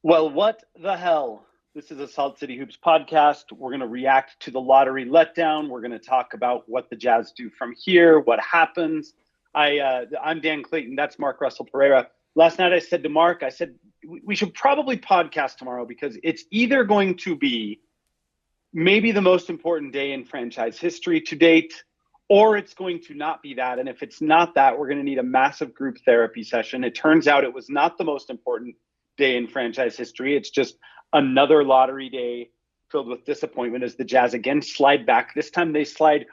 Well, what the hell? This is a Salt City Hoops podcast. We're going to react to the lottery letdown. We're going to talk about what the Jazz do from here, what happens. I'm Dan Clayton. That's Mark Russell Pereira. Last night I said to Mark, I said, we should probably podcast tomorrow because it's either going to be maybe the most important day in franchise history to date, or it's going to not be that. And if it's not that, we're going to need a massive group therapy session. It turns out it was not the most important day in franchise history. It's just another lottery day filled with disappointment as the Jazz again slide back. This time they slide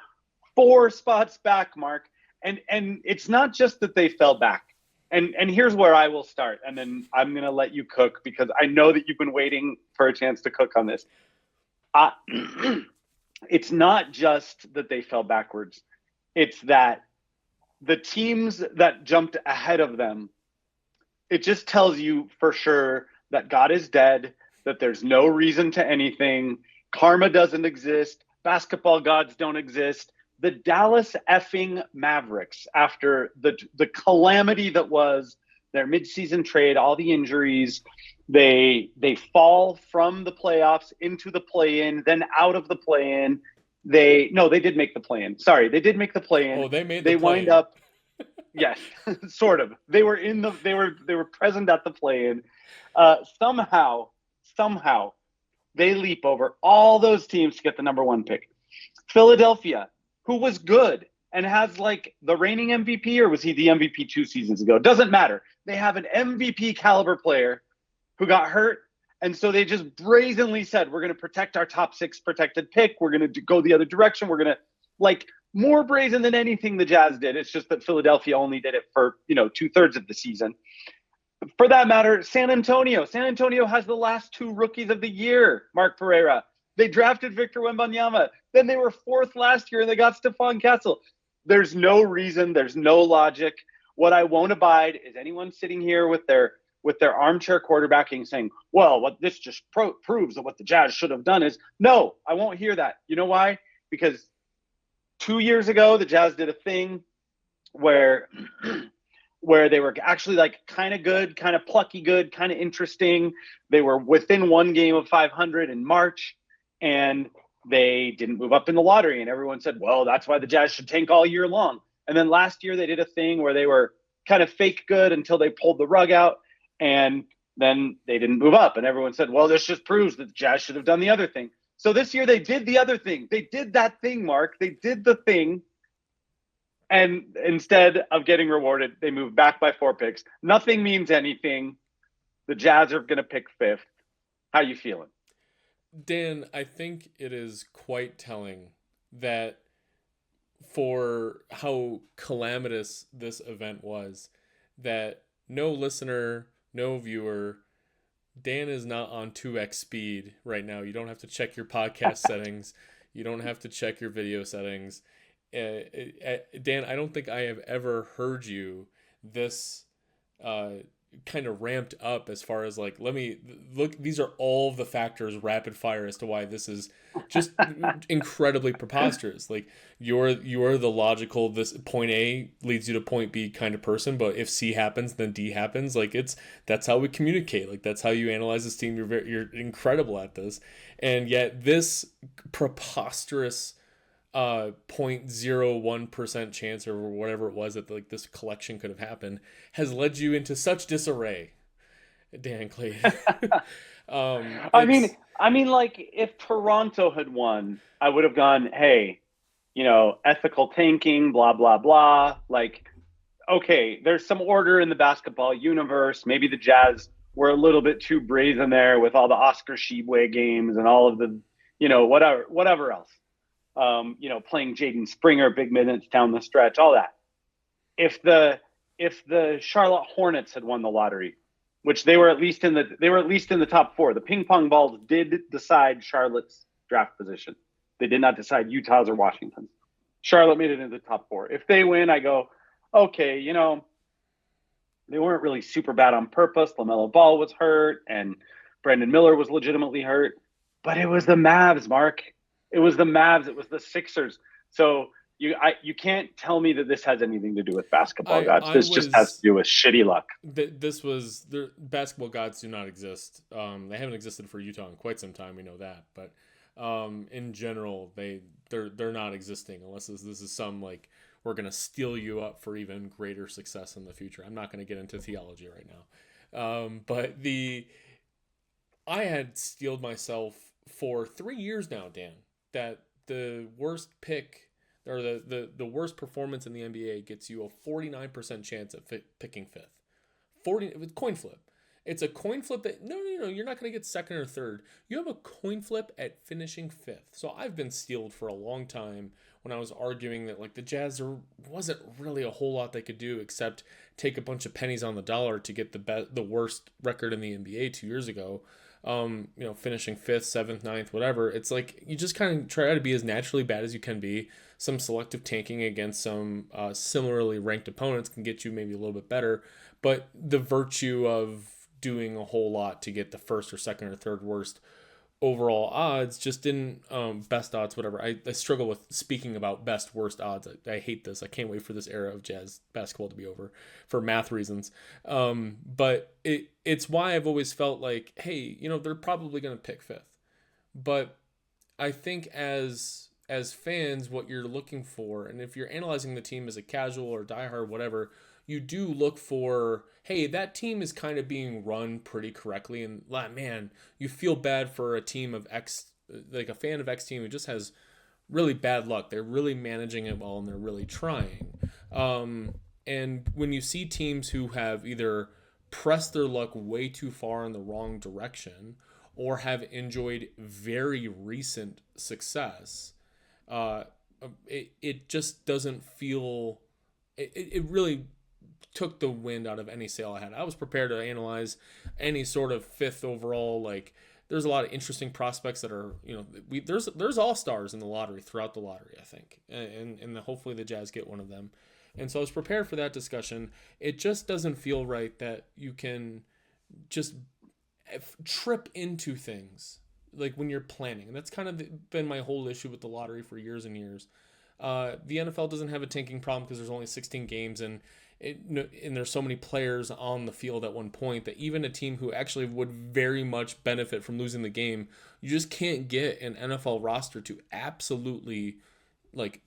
4 spots back, Mark. And it's not just that they fell back. And here's where I will start, and then I'm going to let you cook because I know that you've been waiting for a chance to cook on this. It's not just that they fell backwards. It's that the teams that jumped ahead of them, it just tells you for sure that God is dead, that there's no reason to anything. Karma doesn't exist. Basketball gods don't exist. The Dallas effing Mavericks, after the calamity that was their midseason trade, all the injuries, they fall from the playoffs into the play-in, then out of the play-in. They did make the play-in. Sorry, they did make the play-in. Oh, they made They the play-in. wind up. Yes, sort of. They were present at the play-in. Somehow, they leap over all those teams to get the number 1 pick. Philadelphia, who was good and has like the reigning MVP, or was he the MVP 2 seasons ago? Doesn't matter. They have an MVP caliber player who got hurt. And so they just brazenly said, we're going to protect our top 6 protected pick. We're going to go the other direction. We're going to, like, more brazen than anything the Jazz did. It's just that Philadelphia only did it for, 2/3 of the season. For that matter, San Antonio has the last 2 rookies of the year, Mark Pereira. They drafted Victor Wembanyama. Then they were 4th last year and they got Stephon Castle. There's no reason. There's no logic. What I won't abide is anyone sitting here with their armchair quarterbacking saying, well, what this just proves that what the Jazz should have done is, no, I won't hear that. You know why? Because 2 years ago, the Jazz did a thing where they were actually like kind of good, kind of plucky good, kind of interesting. They were within 1 game of 500 in March, and they didn't move up in the lottery. And everyone said, well, that's why the Jazz should tank all year long. And then last year they did a thing where they were kind of fake good until they pulled the rug out, and then they didn't move up. And everyone said, well, this just proves that the Jazz should have done the other thing. So this year they did the other thing. They did that thing, Mark. They did the thing. And instead of getting rewarded, they moved back by 4 picks. Nothing means anything. The Jazz are going to pick 5th. How you feeling? Dan, I think it is quite telling that for how calamitous this event was, that no listener, no viewer, Dan is not on 2x speed right now. You don't have to check your podcast settings. You don't have to check your video settings. Dan, I don't think I have ever heard you this kind of ramped up as far as like, let me look. These are all the factors rapid fire as to why this is just incredibly preposterous. Like you're the logical, this point A leads you to point B kind of person, but if C happens, then D happens. Like that's how we communicate. Like that's how you analyze this team. You're incredible at this, and yet this preposterous 0.01% chance or whatever it was that like this collection could have happened has led you into such disarray, Dan Clayton. I mean, like if Toronto had won, I would have gone, hey, ethical tanking, blah, blah, blah. Like, okay, there's some order in the basketball universe. Maybe the Jazz were a little bit too brazen there with all the Oscar Tshiebwe games and all of the, whatever else. Playing Jaden Springer big minutes down the stretch, all that. If the Charlotte Hornets had won the lottery, which they were at least in the top 4, the ping pong balls did decide Charlotte's draft position. They did not decide Utah's or Washington's. Charlotte made it into the top 4. If they win, I go, okay, they weren't really super bad on purpose. LaMelo Ball was hurt, and Brandon Miller was legitimately hurt. But it was the Mavs, Mark. It was the Mavs. It was the Sixers. So You can't tell me that this has anything to do with basketball gods. I This just has to was do with shitty luck. this was the basketball gods do not exist. They haven't existed for Utah in quite some time. We know that, but in general, they're not existing unless this is some like we're gonna steal you up for even greater success in the future. I'm not gonna get into theology right now, but I had steeled myself for 3 years now, Dan, that the worst pick or the worst performance in the NBA gets you a 49% chance at picking fifth. 40 with coin flip. It's a coin flip that no, you're not going to get second or third. You have a coin flip at finishing fifth. So I've been steeled for a long time when I was arguing that like the Jazz there wasn't really a whole lot they could do except take a bunch of pennies on the dollar to get the worst record in the NBA 2 years ago. Finishing fifth, seventh, ninth, whatever. It's like you just kind of try to be as naturally bad as you can be. Some selective tanking against some similarly ranked opponents can get you maybe a little bit better, but the virtue of doing a whole lot to get the first or second or third worst overall odds just didn't best odds whatever. I struggle with speaking about best worst odds. I hate this. I can't wait for this era of Jazz basketball to be over for math reasons. But it's why I've always felt like, hey, they're probably going to pick fifth. But I think as fans, what you're looking for, and if you're analyzing the team as a casual or diehard whatever, you do look for, hey, that team is kind of being run pretty correctly. And man, you feel bad for a team of X, like a fan of X team who just has really bad luck. They're really managing it well and they're really trying. And when you see teams who have either pressed their luck way too far in the wrong direction or have enjoyed very recent success, it just doesn't feel, it really took the wind out of any sail I had. I was prepared to analyze any sort of fifth overall. Like there's a lot of interesting prospects that are, there's all-stars in the lottery throughout the lottery, I think. And hopefully the Jazz get one of them. And so I was prepared for that discussion. It just doesn't feel right that you can just trip into things like when you're planning. And that's kind of been my whole issue with the lottery for years and years. The NFL doesn't have a tanking problem because there's only 16 games and there's so many players on the field at one point that even a team who actually would very much benefit from losing the game, you just can't get an NFL roster to absolutely like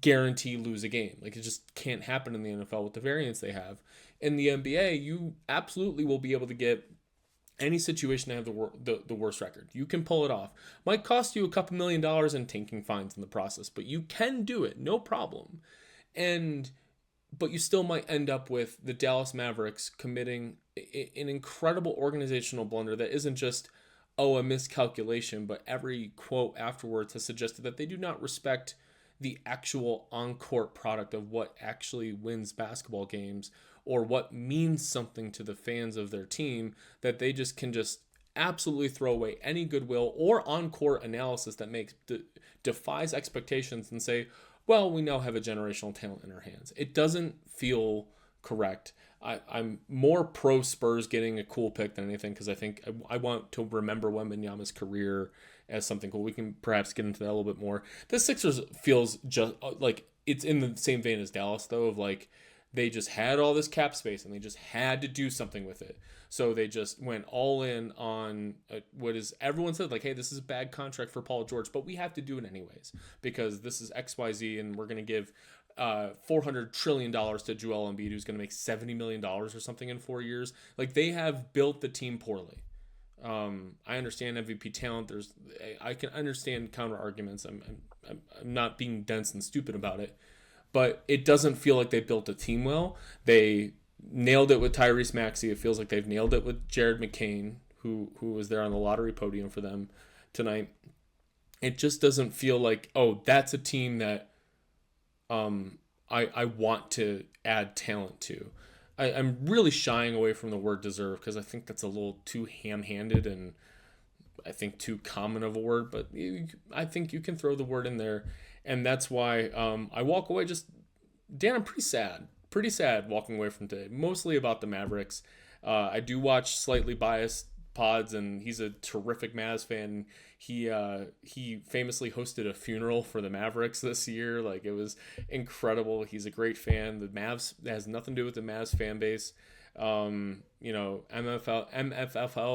guarantee lose a game. Like it just can't happen in the NFL with the variance they have. In the NBA, you absolutely will be able to get any situation to have the worst record. You can pull it off. Might cost you a couple $1 million in tanking fines in the process, but you can do it, no problem. But you still might end up with the Dallas Mavericks committing an incredible organizational blunder that isn't just, a miscalculation, but every quote afterwards has suggested that they do not respect the actual on-court product of what actually wins basketball games or what means something to the fans of their team, that they just can absolutely throw away any goodwill or on-court analysis that defies expectations and say, well, we now have a generational talent in our hands. It doesn't feel correct. I'm more pro Spurs getting a cool pick than anything because I think I want to remember Wembanyama's career as something cool. We can perhaps get into that a little bit more. The Sixers feels just like it's in the same vein as Dallas, though, of like they just had all this cap space and they just had to do something with it. So they just went all in on what is everyone said, like, hey, this is a bad contract for Paul George, but we have to do it anyways because this is XYZ and we're going to give $400 trillion to Joel Embiid, who's going to make $70 million or something in 4 years. Like they have built the team poorly. I understand MVP talent. I can understand counter arguments. I'm not being dense and stupid about it, but it doesn't feel like they built a team well. They nailed it with Tyrese Maxey. It feels like they've nailed it with Jared McCain, who was there on the lottery podium for them tonight. It just doesn't feel like, that's a team that I want to add talent to. I'm really shying away from the word deserve because I think that's a little too ham-handed and I think too common of a word, but I think you can throw the word in there. And that's why I walk away Dan, I'm pretty sad walking away from today, mostly about the Mavericks. I do watch slightly biased pods, and he's a terrific Mavs fan. He famously hosted a funeral for the Mavericks this year. Like, it was incredible. He's a great fan. The Mavs has nothing to do with the Mavs fan base. MFFL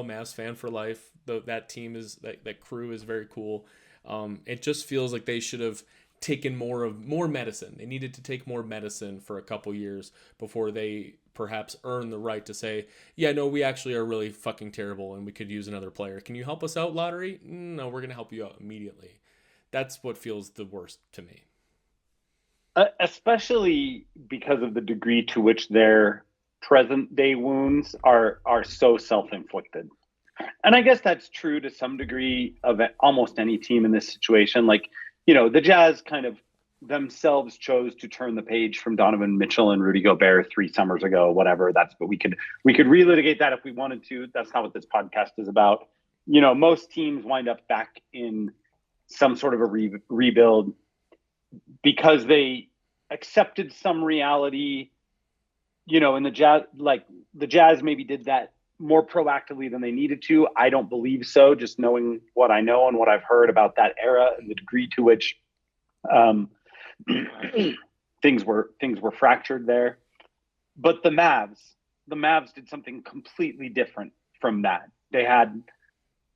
Mavs fan for life. That team is that crew is very cool. It just feels like they should have taken more medicine. They needed to take more medicine for a couple years before they perhaps earn the right to say, yeah, no, we actually are really fucking terrible and we could use another player. Can you help us out, lottery? No, we're going to help you out immediately. That's what feels the worst to me. Especially because of the degree to which their present day wounds are so self-inflicted. And I guess that's true to some degree of almost any team in this situation. Like, the Jazz kind of themselves chose to turn the page from Donovan Mitchell and Rudy Gobert 3 summers ago, whatever. That's what we could relitigate that if we wanted to. That's not what this podcast is about. Most teams wind up back in some sort of a rebuild because they accepted some reality, and the Jazz maybe did that more proactively than they needed to. I don't believe so, just knowing what I know and what I've heard about that era and the degree to which things were fractured there. But the Mavs did something completely different from that. They had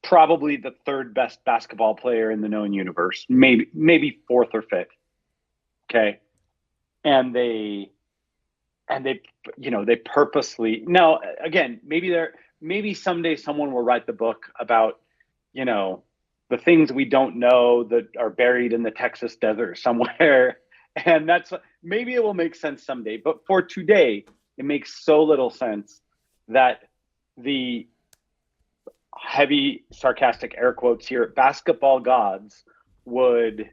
probably the 3rd best basketball player in the known universe, maybe 4th or 5th. Okay. And they purposely, now again, maybe someday someone will write the book about, the things we don't know that are buried in the Texas desert somewhere. And maybe it will make sense someday, but for today, it makes so little sense that the heavy sarcastic air quotes here, basketball gods would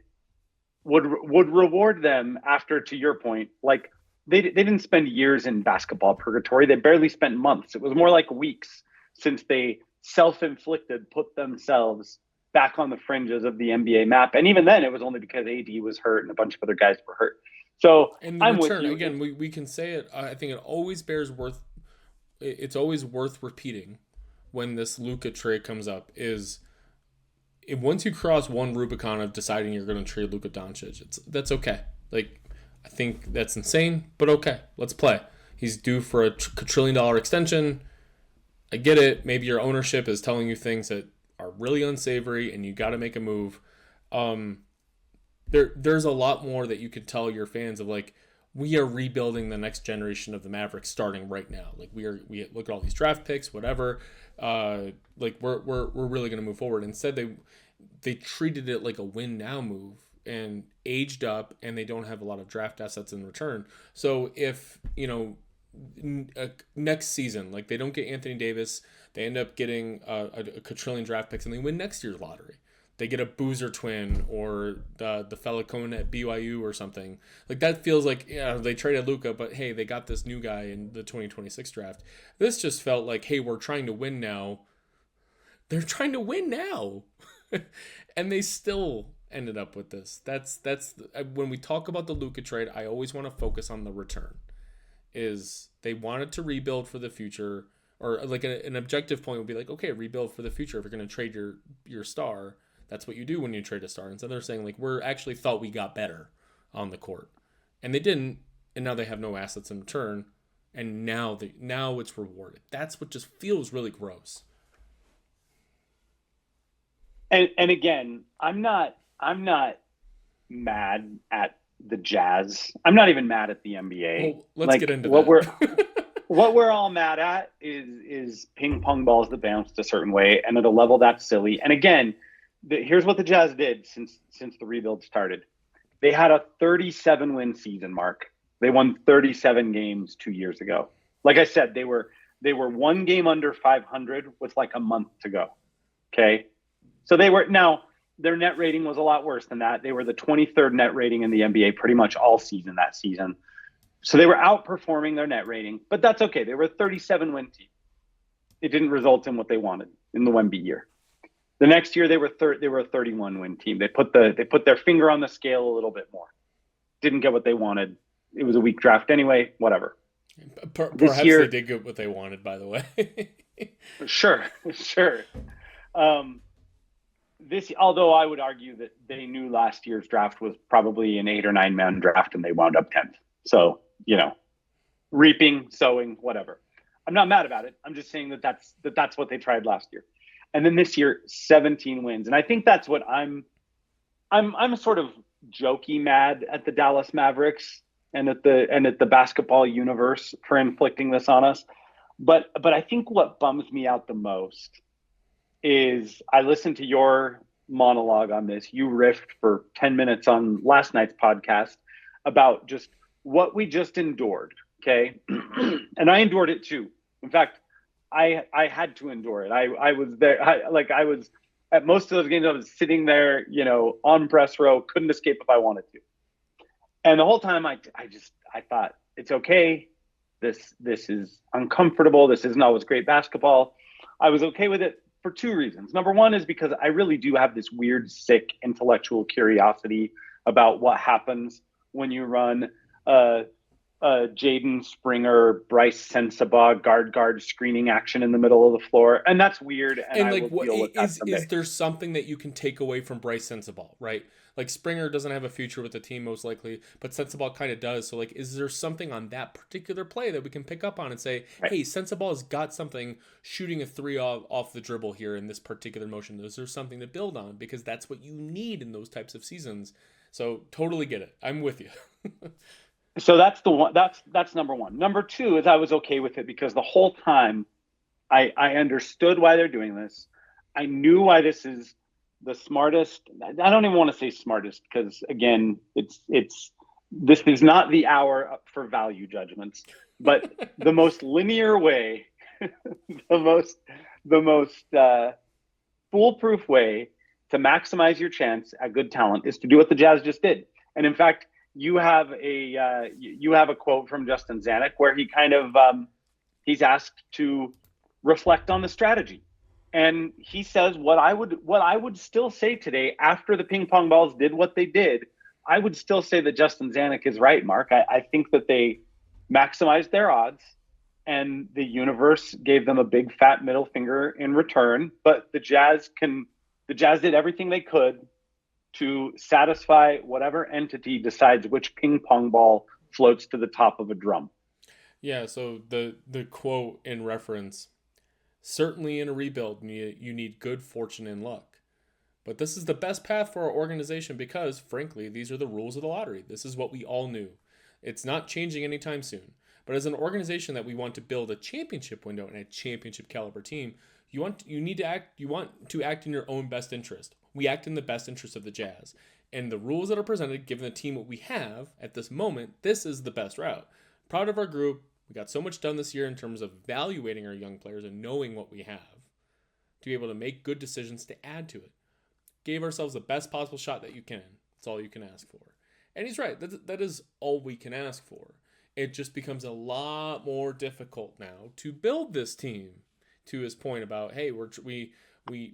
reward them after, to your point, like, they didn't spend years in basketball purgatory. They barely spent months. It was more like weeks since they self-inflicted put themselves back on the fringes of the NBA map. And even then, it was only because AD was hurt and a bunch of other guys were hurt. So I'm with you. Again, we can say it. I think it always it's always worth repeating when this Luka trade comes up is once you cross one Rubicon of deciding you're going to trade Luka Doncic, that's okay. Like, I think that's insane, but okay, let's play. He's due for a $1 trillion extension. I get it. Maybe your ownership is telling you things that are really unsavory and you got to make a move. There's a lot more that you could tell your fans of, like, we are rebuilding the next generation of the Mavericks starting right now. Like, we look at all these draft picks, whatever. Like, we're really going to move forward. Instead, they treated it like a win now move and aged up, and they don't have a lot of draft assets in return. So if, next season, like, they don't get Anthony Davis, they end up getting a quadrillion draft picks and they win next year's lottery. They get a Boozer twin or the Falcone at BYU or something. Like, that feels like, they traded Luka, but hey, they got this new guy in the 2026 draft. This just felt like, hey, we're trying to win now. They're trying to win now. And they still ended up with this. That's when we talk about the Luka trade, I always want to focus on the return. Is they wanted to rebuild for the future, or like an objective point would be like, okay, rebuild for the future. If you're going to trade your star, that's what you do when you trade a star. And so they're saying, like, we're actually thought we got better on the court, and they didn't, and now they have no assets in return, and now it's rewarded. That's what just feels really gross. And again, I'm not mad at the Jazz. I'm not even mad at the NBA. Well, let's get into that. What we're all mad at is ping pong balls that bounced a certain way and at a level that's silly. And again, here's what the Jazz did since the rebuild started. They had a 37-win season, Mark. They won 37 games 2 years ago. Like I said, they were 1 game under 500 with like a month to go. Okay. So their net rating was a lot worse than that. They were the 23rd net rating in the NBA pretty much all season that season. So they were outperforming their net rating, but that's okay. They were a 37-win team. It didn't result in what they wanted in the Wemby year. The next year they were a 31-win team. They put their finger on the scale a little bit more. Didn't get what they wanted. It was a weak draft anyway. Whatever. Perhaps they did get what they wanted, by the way. Sure. Although I would argue that they knew last year's draft was probably an 8 or 9 man draft and they wound up 10th. So, reaping, sowing, whatever. I'm not mad about it. I'm just saying that's what they tried last year. And then this year, 17 wins. And I think that's what I'm sort of jokey mad at the Dallas Mavericks and at the basketball universe for inflicting this on us. But I think what bums me out the most is I listened to your monologue on this. You riffed for 10 minutes on last night's podcast about just what we just endured. Okay. And I endured it too. In fact, I had to endure it. I was there. I was at most of those games. I was sitting there, on press row, couldn't escape if I wanted to. And the whole time I thought it's okay. This is uncomfortable. This isn't always great basketball. I was okay with it for two reasons. Number one is because I really do have this weird, sick intellectual curiosity about what happens when you run Jaden Springer, Bryce Sensabaugh guard screening action in the middle of the floor, and that's weird. And I will deal with that someday. Is there something that you can take away from Bryce Sensabaugh, right? Like Springer doesn't have a future with the team most likely, but Sensabaugh kind of does. So like, is there something on that particular play that we can pick up on and say, right, hey, Sensabaugh has got something shooting a three off the dribble here in this particular motion. Is there something to build on? Because that's what you need in those types of seasons. So totally get it. I'm with you. So that's the one. That's number one. Number two is I was okay with it because the whole time I understood why they're doing this. I knew why this is the smartest. I don't even want to say smartest because again, this is not the hour for value judgments, but the most linear way, the most foolproof way to maximize your chance at good talent is to do what the Jazz just did. And in fact, you have a quote from Justin Zanuck where he kind of he's asked to reflect on the strategy. And he says what I would still say today after the ping pong balls did what they did, I would still say that Justin Zanuck is right, Mark. I think that they maximized their odds and the universe gave them a big fat middle finger in return. But the Jazz did everything they could to satisfy whatever entity decides which ping pong ball floats to the top of a drum. Yeah, so the quote in reference, certainly in a rebuild, you need good fortune and luck. But this is the best path for our organization because, frankly, these are the rules of the lottery. This is what we all knew. It's not changing anytime soon. But as an organization that we want to build a championship window and a championship caliber team, you want to act in your own best interest. We act in the best interest of the Jazz. And the rules that are presented, given the team what we have at this moment, this is the best route. Proud of our group. We got so much done this year in terms of evaluating our young players and knowing what we have to be able to make good decisions to add to it. Gave ourselves the best possible shot that you can. That's all you can ask for. And he's right. That is all we can ask for. It just becomes a lot more difficult now to build this team. To his point about, hey, we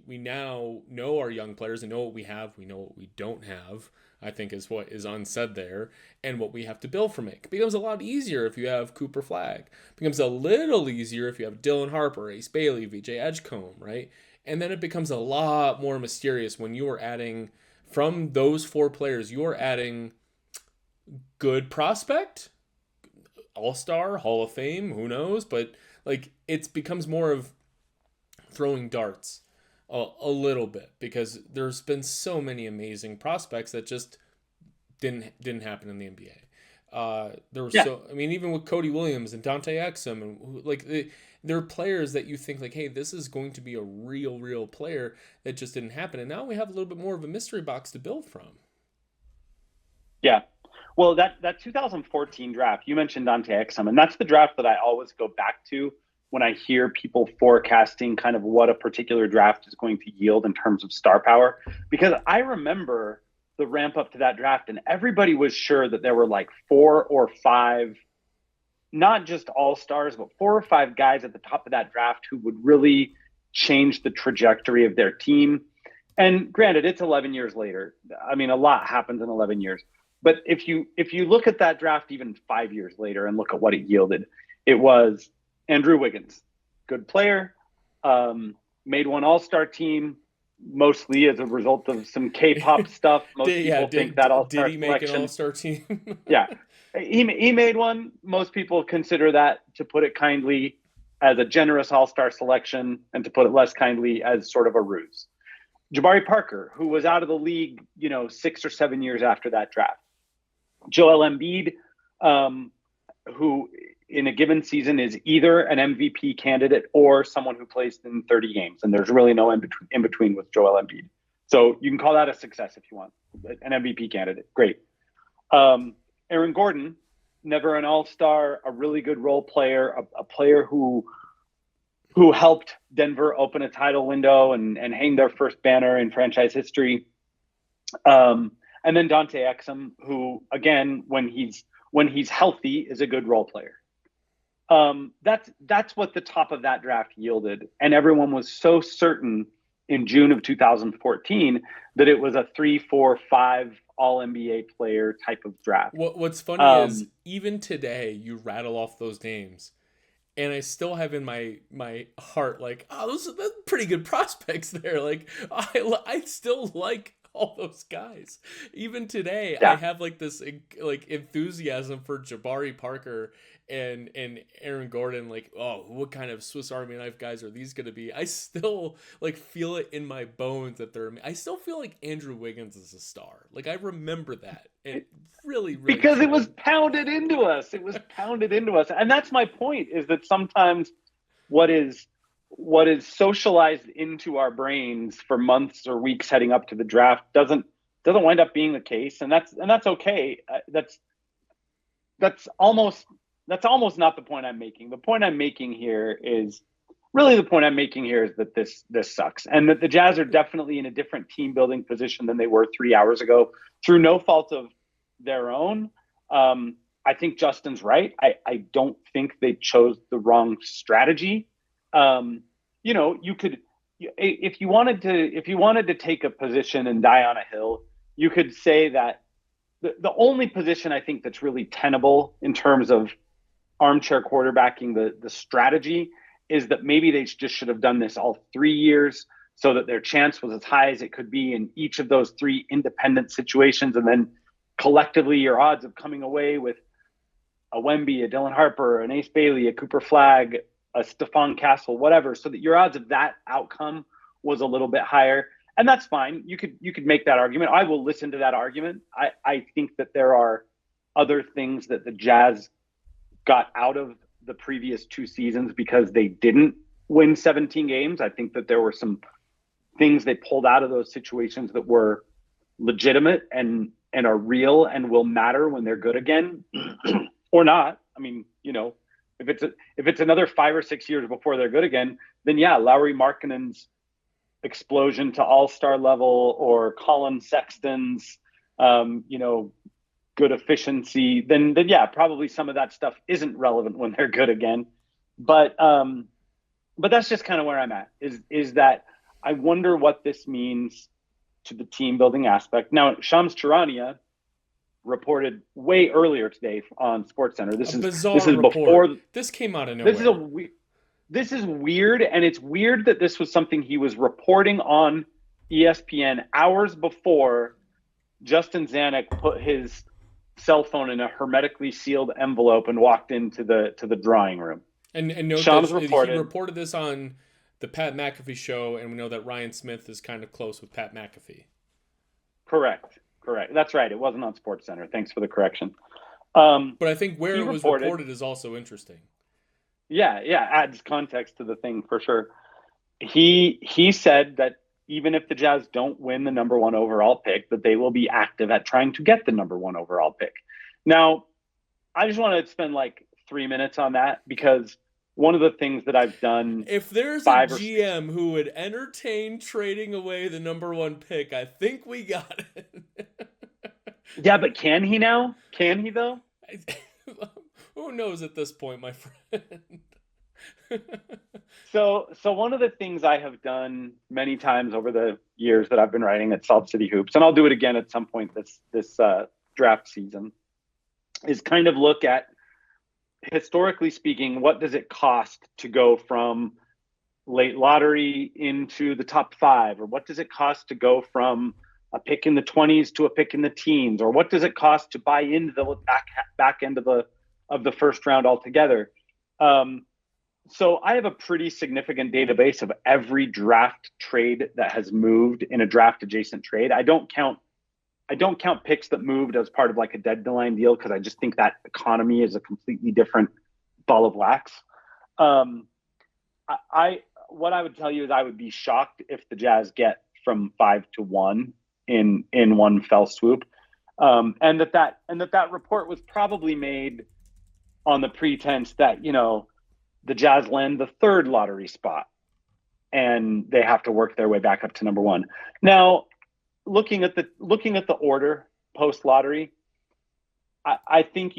now know our young players and know what we have. We know what we don't have, I think is what is unsaid there, and what we have to build from it. It becomes a lot easier if you have Cooper Flagg. It becomes a little easier if you have Dylan Harper, Ace Bailey, VJ Edgecombe, right? And then it becomes a lot more mysterious when you are adding, from those four players, you are adding good prospect, all-star, Hall of Fame, who knows? But like it becomes more of throwing darts a little bit because there's been so many amazing prospects that just didn't happen in the NBA. There were even with Cody Williams and Dante Exum and there are players that you think like, hey, this is going to be a real player that just didn't happen, and now we have a little bit more of a mystery box to build from. Yeah. Well, that 2014 draft, you mentioned Dante Exum, and that's the draft that I always go back to when I hear people forecasting kind of what a particular draft is going to yield in terms of star power, because I remember the ramp up to that draft and everybody was sure that there were like 4 or 5, not just all-stars, but 4 or 5 guys at the top of that draft who would really change the trajectory of their team. And granted, it's 11 years later. I mean, a lot happens in 11 years. But if you look at that draft even 5 years later and look at what it yielded, it was Andrew Wiggins, good player, Made one All-Star team, mostly as a result of some K-pop stuff. Most people think that did All-Star he make an selection. All-Star team? Yeah, he made one. Most people consider that, to put it kindly, as a generous All-Star selection, and to put it less kindly, as sort of a ruse. Jabari Parker, who was out of the league, 6 or 7 years after that draft. Joel Embiid, who in a given season is either an MVP candidate or someone who plays in 30 games. And there's really no in between with Joel Embiid. So you can call that a success if you want. An MVP candidate. Great. Aaron Gordon, never an all-star, a really good role player, a player who helped Denver open a title window and hang their first banner in franchise history. And then Dante Exum, who, again, when he's healthy, is a good role player. That's what the top of that draft yielded. And everyone was so certain in June of 2014 that it was a 3, 4, 5 all-NBA player type of draft. What's funny is even today you rattle off those names, and I still have in my heart like, oh, those are pretty good prospects there. Like I still like all those guys. Even today, yeah. I have like this like enthusiasm for Jabari Parker and Aaron Gordon. Like, oh, what kind of Swiss Army knife guys are these going to be? I still like feel it in my bones that I still feel like Andrew Wiggins is a star. Like I remember that. It really because it was pounded into us. It was pounded into us, and that's my point. Is that sometimes what is socialized into our brains for months or weeks heading up to the draft doesn't wind up being the case, and that's okay. That's almost not the point I'm making. The point I'm making here is that this sucks, and that the Jazz are definitely in a different team building position than they were 3 hours ago through no fault of their own. I think Justin's right. I don't think they chose the wrong strategy. You could, if you wanted to take a position and die on a hill, you could say that the only position I think that's really tenable in terms of armchair quarterbacking the strategy is that maybe they just should have done this all 3 years so that their chance was as high as it could be in each of those 3 independent situations. And then collectively your odds of coming away with a Wemby, a Dylan Harper, an Ace Bailey, a Cooper Flagg, a Stephon Castle, whatever, so that your odds of that outcome was a little bit higher. And that's fine. You could make that argument. I will listen to that argument. I think that there are other things that the Jazz got out of the previous 2 seasons because they didn't win 17 games. I think that there were some things they pulled out of those situations that were legitimate and are real and will matter when they're good again or not. I mean, if it's another 5 or 6 years before they're good again, then yeah, Lauri Markkanen's explosion to all-star level, or Colin Sexton's, good efficiency, then yeah, probably some of that stuff isn't relevant when they're good again. But that's just kind of where I'm at. Is that I wonder what this means to the team building aspect. Now, Shams Charania reported way earlier today on SportsCenter. This is report. Before this came out of nowhere. This is weird, and it's weird that this was something he was reporting on ESPN hours before Justin Zanuck put his cell phone in a hermetically sealed envelope and walked into the drawing room. And note Shams that he reported this on the Pat McAfee show, and we know that Ryan Smith is kind of close with Pat McAfee. Correct. That's right. It wasn't on SportsCenter. Thanks for the correction. But I think where it was reported is also interesting. Yeah, adds context to the thing for sure. He said that even if the Jazz don't win the number 1 overall pick, that they will be active at trying to get the number 1 overall pick. Now, I just want to spend like 3 minutes on that, because one of the things that I've done... If there's a GM who would entertain trading away the number 1 pick, I think we got it. Yeah, but can he now? Can he, though? Who knows at this point, my friend? So one of the things I have done many times over the years that I've been writing at Salt City Hoops, and I'll do it again at some point this draft season, is kind of look at, historically speaking, what does it cost to go from late lottery into the top 5, or what does it cost to go from a pick in the 20s to a pick in the teens, or what does it cost to buy into the back end of the first round altogether. So I have a pretty significant database of every draft trade that has moved in a draft adjacent trade. I don't count picks that moved as part of like a deadline deal, because I just think that economy is a completely different ball of wax. What I would tell you is I would be shocked if the Jazz get from 5-1 in one fell swoop, and that report was probably made on the pretense that, you know, the Jazz land the 3rd lottery spot and they have to work their way back up to number 1. Now, looking at the order post lottery, I think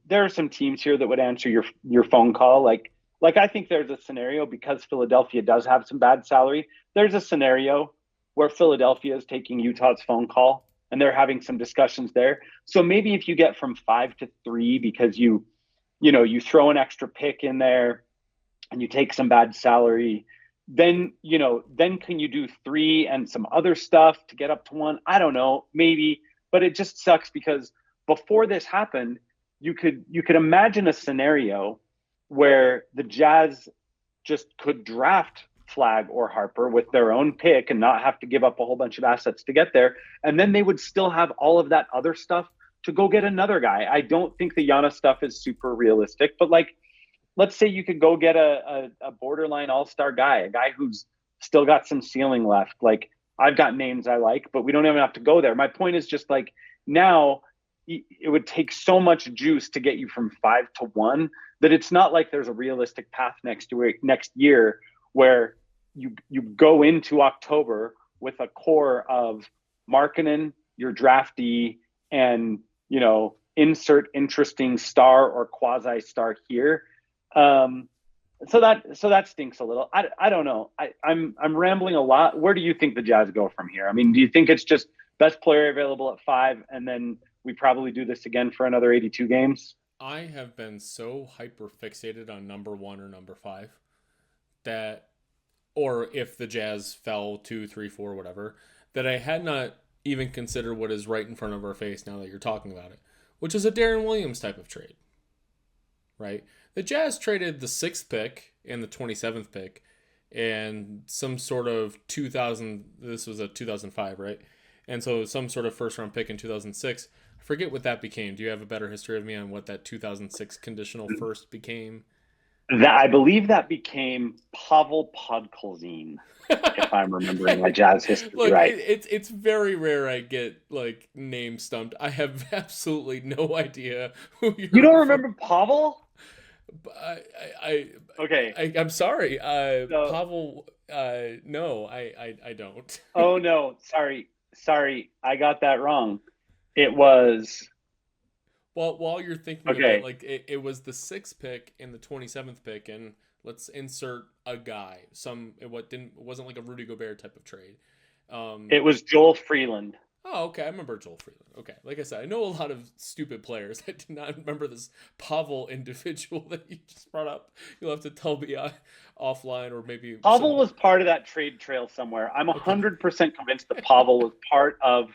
there are some teams here that would answer your phone call. Like I think there's a scenario, because Philadelphia does have some bad salary. There's a scenario where Philadelphia is taking Utah's phone call and they're having some discussions there. So maybe if you get from 5-3 because you throw an extra pick in there and you take some bad salary, then can you do 3 and some other stuff to get up to 1? I don't know, maybe, but it just sucks because before this happened, you could imagine a scenario where the Jazz just could draft Flag or Harper with their own pick and not have to give up a whole bunch of assets to get there. And then they would still have all of that other stuff to go get another guy. I don't think the Giannis stuff is super realistic, but like, let's say you could go get a borderline all-star guy, a guy who's still got some ceiling left. Like, I've got names I like, but we don't even have to go there. My point is just like, now it would take so much juice to get you from 5-1 that it's not like there's a realistic path next year where you go into October with a core of Markkanen, your draftee, and, you know, insert interesting star or quasi star here. So that stinks a little. I don't know. I'm rambling a lot. Where do you think the Jazz go from here? I mean, do you think it's just best player available at 5, and then we probably do this again for another 82 games? I have been so hyper fixated on number 1 or number 5 that, or if the Jazz fell 2, 3, 4, whatever, that I had not even considered what is right in front of our face now that you're talking about it, which is a Darren Williams type of trade, right? The Jazz traded the 6th pick and the 27th pick and some sort of 2000, this was a 2005, right? And so some sort of first round pick in 2006. I forget what that became. Do you have a better history of me on what that 2006 conditional first became? I believe that became Pavel Podkolzin, if I'm remembering my Jazz history Look, right. It's very rare I get like name stumped. I have absolutely no idea who you're. You don't remember Pavel? Okay. I'm sorry. So, Pavel. No, I don't. Oh no, sorry, I got that wrong. It was. Well, while you're thinking of Okay. it, like it was the 6th pick and the 27th pick, and let's insert a guy. It wasn't like a Rudy Gobert type of trade. It was Joel Freeland. Oh, okay. I remember Joel Freeland. Okay. Like I said, I know a lot of stupid players. I did not remember this Pavel individual that you just brought up. You'll have to tell me offline, or maybe Pavel was part of that trade trail somewhere. I'm 100% convinced that Pavel was part of.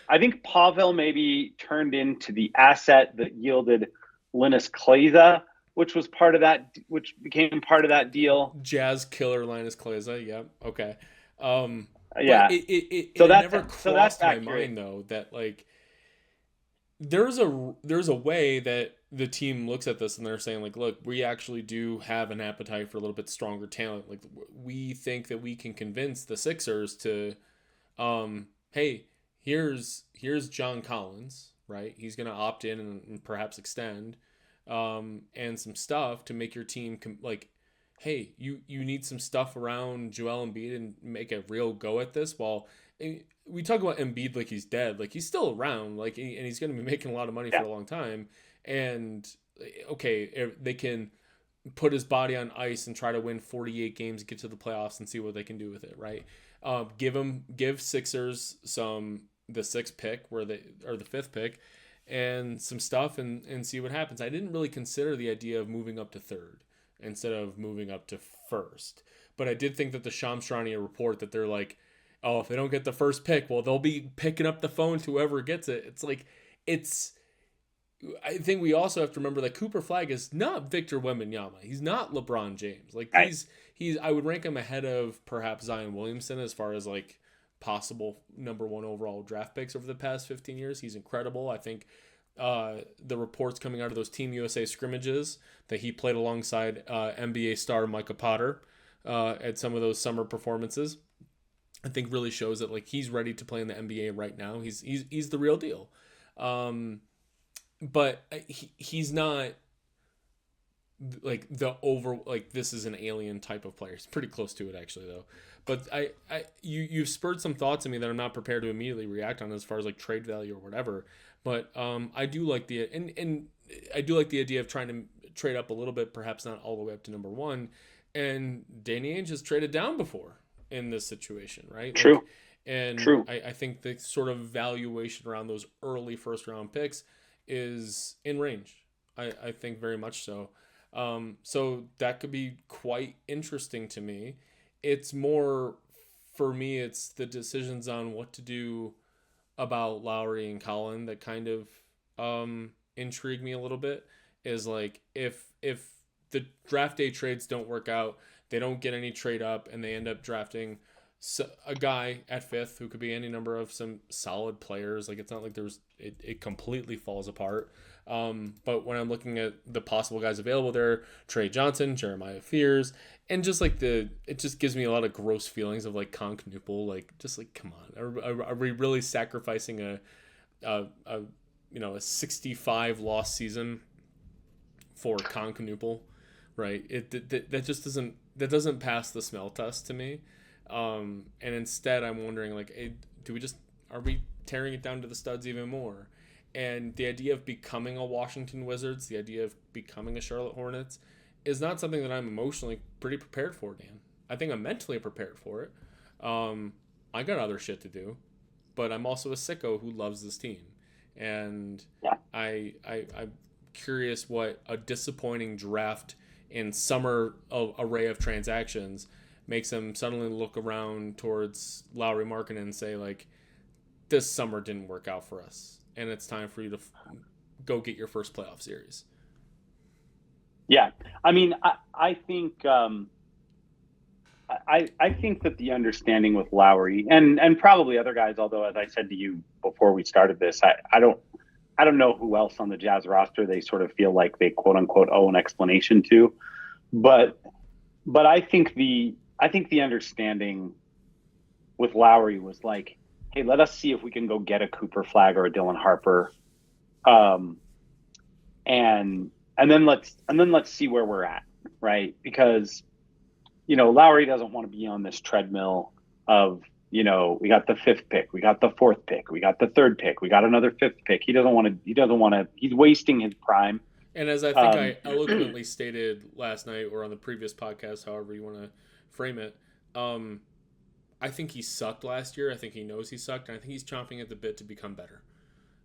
I think Pavel maybe turned into the asset that yielded Linus Kleza, which became part of that deal. Jazz killer Linus Kleza. Yeah. Okay. Yeah. It never crossed my mind though that like there's a way that the team looks at this and they're saying like, look, we actually do have an appetite for a little bit stronger talent. Like, we think that we can convince the Sixers to, hey, here's John Collins, right? He's going to opt in and perhaps extend, and some stuff to make your team like, hey, you need some stuff around Joel Embiid and make a real go at this. While we talk about Embiid like he's dead, like he's still around, like, and he's going to be making a lot of money for a long time. And okay, they can put his body on ice and try to win 48 games, get to the playoffs, and see what they can do with it, right? Give Sixers the 6th pick or the 5th pick and some stuff and see what happens. I didn't really consider the idea of moving up to 3rd. instead of moving up to first. But I did think that the Shams Charania report that they're like, oh, if they don't get the first pick, well, they'll be picking up the phone to whoever gets it. It's like, I think we also have to remember that Cooper Flagg is not Victor Wembanyama. He's not LeBron James. Like he's I would rank him ahead of perhaps Zion Williamson as far as like possible number 1 overall draft picks over the past 15 years. He's incredible. I think the reports coming out of those Team USA scrimmages that he played alongside NBA star Micah Potter at some of those summer performances, I think really shows that like he's ready to play in the NBA right now. He's the real deal. But he's not like this is an alien type of player. He's pretty close to it actually though. But you've spurred some thoughts in me that I'm not prepared to immediately react on as far as like trade value or whatever. But I do like the I do like the idea of trying to trade up a little bit, perhaps not all the way up to number 1. And Danny Ainge has traded down before in this situation, right? True. Like, and True. I think the sort of valuation around those early first round picks is in range. I think very much so. So that could be quite interesting to me. It's more, for me, it's the decisions on what to do about Lowry and Collin that kind of intrigue me a little bit. Is like if the draft day trades don't work out, they don't get any trade up, and they end up drafting a guy at 5th who could be any number of some solid players. Like it's not like it completely falls apart. But when I'm looking at the possible guys available there, Trey Johnson, Jeremiah Fears, and just like it just gives me a lot of gross feelings of like Con Knuppel. Like just like, come on, are we really sacrificing a 65 loss season for Con Knuppel? Right? That just doesn't pass the smell test to me. And instead I'm wondering like, hey, are we tearing it down to the studs even more? And the idea of becoming a Washington Wizards, the idea of becoming a Charlotte Hornets is not something that I'm emotionally pretty prepared for, Dan. I think I'm mentally prepared for it. I got other shit to do, but I'm also a sicko who loves this team. And yeah. I'm curious what a disappointing draft and summer array of transactions makes them suddenly look around towards Lauri Markkanen and say, like, this summer didn't work out for us, and it's time for you to go get your first playoff series. Yeah. I mean, I think I think that the understanding with Lowry and probably other guys, although as I said to you before we started this, I don't know who else on the Jazz roster they sort of feel like they quote unquote owe an explanation to, but I think the understanding with Lowry was like, hey, let us see if we can go get a Cooper Flagg or a Dylan Harper, and then let's see where we're at, right? Because Lowry doesn't want to be on this treadmill of we got the 5th pick, we got the 4th pick, we got the 3rd pick, we got another 5th pick. He doesn't want to. He's wasting his prime. And as I think I eloquently stated last night or on the previous podcast, however you want to frame it, I think he sucked last year. I think he knows he sucked, and I think he's chomping at the bit to become better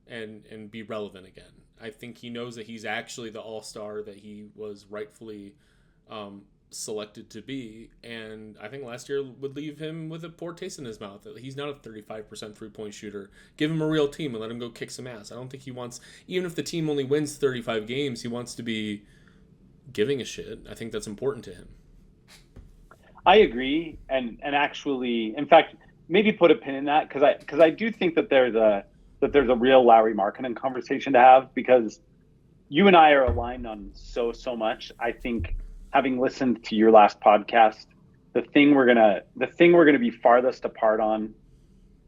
and be relevant again. I think he knows that he's actually the all-star that he was rightfully selected to be, and I think last year would leave him with a poor taste in his mouth. He's not a 35% three-point shooter. Give him a real team and let him go kick some ass. I don't think he wants, even if the team only wins 35 games, he wants to be giving a shit. I think that's important to him. I agree, and actually, in fact, maybe put a pin in that because I do think that there's a real Lauri Markkanen conversation to have, because you and I are aligned on so much. I think, having listened to your last podcast, the thing we're gonna be farthest apart on,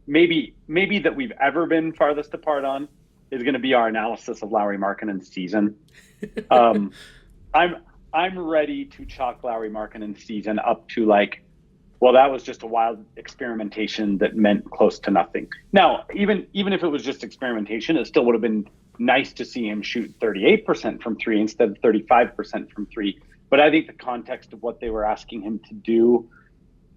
maybe that we've ever been farthest apart on, is going to be our analysis of Lauri Markkanen's season. I'm ready to chalk Lauri Markkanen's season up to like, well, that was just a wild experimentation that meant close to nothing. Now, even if it was just experimentation, it still would have been nice to see him shoot 38% from 3 instead of 35% from 3. But I think the context of what they were asking him to do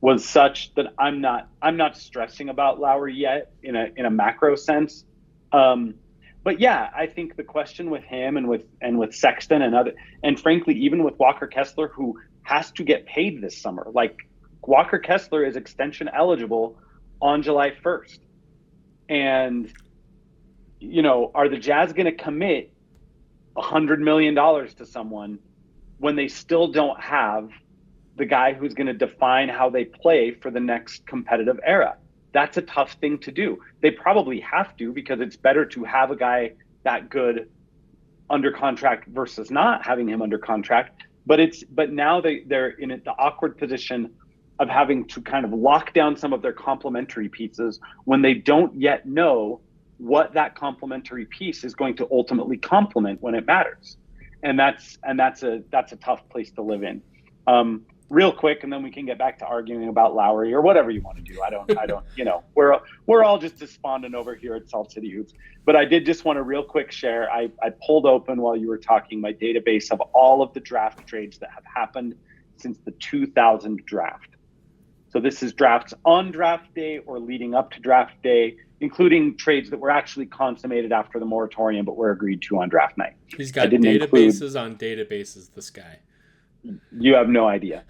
was such that I'm not stressing about Lowry yet in a macro sense. But but yeah, I think the question with him and with Sexton and frankly even with Walker Kessler, who has to get paid this summer. Like Walker Kessler is extension eligible on July 1st. And are the Jazz going to commit $100 million to someone when they still don't have the guy who's going to define how they play for the next competitive era? That's a tough thing to do. They probably have to, because it's better to have a guy that good under contract versus not having him under contract. But now they're in the awkward position of having to kind of lock down some of their complementary pieces when they don't yet know what that complementary piece is going to ultimately complement when it matters. And that's a tough place to live in. Real quick, and then we can get back to arguing about Lowry or whatever you want to do. I don't, we're all just despondent over here at Salt City Hoops. But I did just want to real quick share. I pulled open while you were talking my database of all of the draft trades that have happened since the 2000 draft. So this is drafts on draft day or leading up to draft day, including trades that were actually consummated after the moratorium, but were agreed to on draft night. He's got databases on databases, this guy. You have no idea.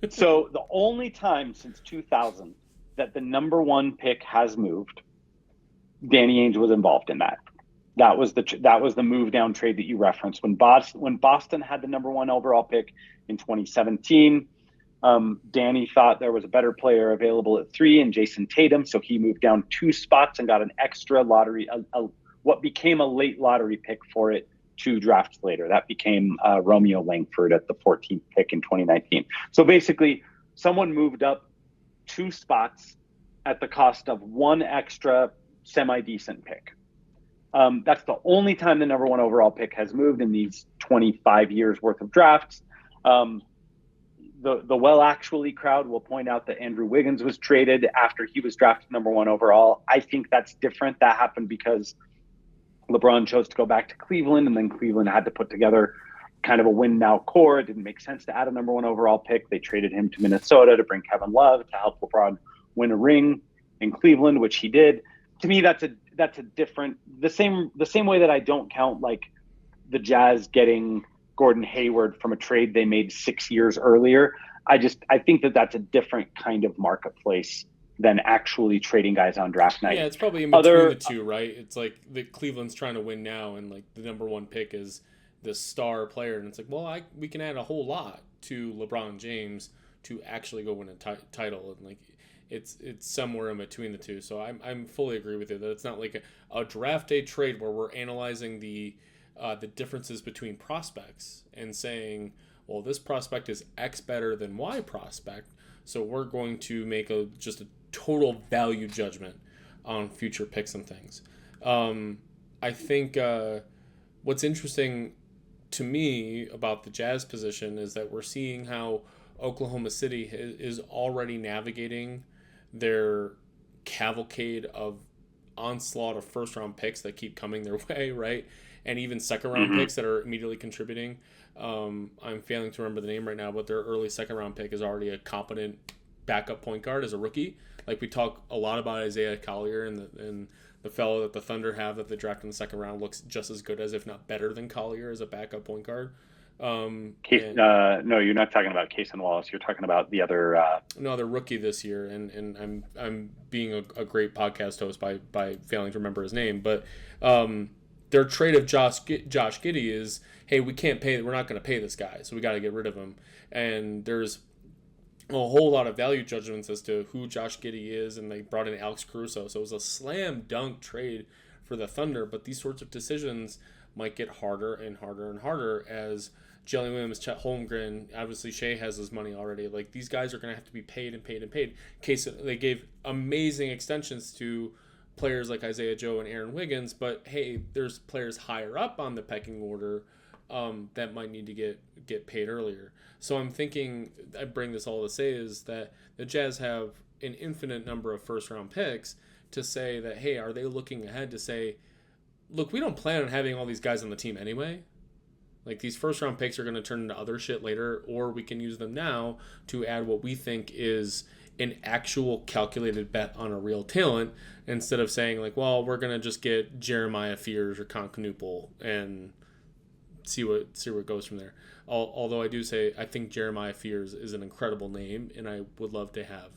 So the only time since 2000 that the number one pick has moved, Danny Ainge was involved in that. That was the move down trade that you referenced. When Boston had the number one overall pick in 2017, Danny thought there was a better player available at 3 in Jason Tatum, so he moved down 2 spots and got an extra lottery, what became a late lottery pick for it 2 drafts later. That became Romeo Langford at the 14th pick in 2019. So basically, someone moved up 2 spots at the cost of 1 extra semi-decent pick. That's the only time the number one overall pick has moved in these 25 years worth of drafts. The well actually crowd will point out that Andrew Wiggins was traded after he was drafted number one overall. I think that's different. That happened because LeBron chose to go back to Cleveland, and then Cleveland had to put together kind of a win now core. It didn't make sense to add a number one overall pick. They traded him to Minnesota to bring Kevin Love to help LeBron win a ring in Cleveland, which he did. To me, that's a different, the same way that I don't count like the Jazz getting Gordon Hayward from a trade they made 6 years earlier. I think that's a different kind of marketplace than actually trading guys on draft night. Yeah, it's probably in between the two, right? It's like the Cleveland's trying to win now, and like the number one pick is the star player, and it's like, well, we can add a whole lot to LeBron James to actually go win a title, and like it's somewhere in between the two. So I'm fully agree with you that it's not like a draft day trade where we're analyzing the differences between prospects and saying, well, this prospect is X better than Y prospect, so we're going to make just a total value judgment on future picks and things. I think what's interesting to me about the Jazz position is that we're seeing how Oklahoma City is already navigating their cavalcade of onslaught of first-round picks that keep coming their way, right? And even second-round picks that are immediately contributing. I'm failing to remember the name right now, but their early second-round pick is already a competent backup point guard as a rookie. Like we talk a lot about Isaiah Collier, and the fellow that the Thunder have that they drafted in the second round looks just as good as, if not better than, Collier as a backup point guard. No, you're not talking about Case and Wallace. You're talking about the other. No, they're rookie this year, and I'm being a great podcast host by failing to remember his name. But their trade of Josh Giddey is, hey, we're not going to pay this guy, so we got to get rid of him. And there's a whole lot of value judgments as to who Josh Giddey is, and they brought in Alex Caruso, so it was a slam dunk trade for the Thunder. But these sorts of decisions might get harder and harder and harder as Jalen Williams, Chet Holmgren, obviously Shea has his money already. Like, these guys are going to have to be paid and paid and paid. They gave amazing extensions to players like Isaiah Joe and Aaron Wiggins, but hey, there's players higher up on the pecking order that might need to get paid earlier. So I'm thinking, I bring this all to say is that the Jazz have an infinite number of first-round picks to say that, hey, are they looking ahead to say, look, we don't plan on having all these guys on the team anyway. Like, these first-round picks are going to turn into other shit later, or we can use them now to add what we think is an actual calculated bet on a real talent instead of saying like, well, we're gonna just get Jeremiah Fears or Concanupel and see what goes from there. Although I do say I think Jeremiah Fears is an incredible name, and I would love to have.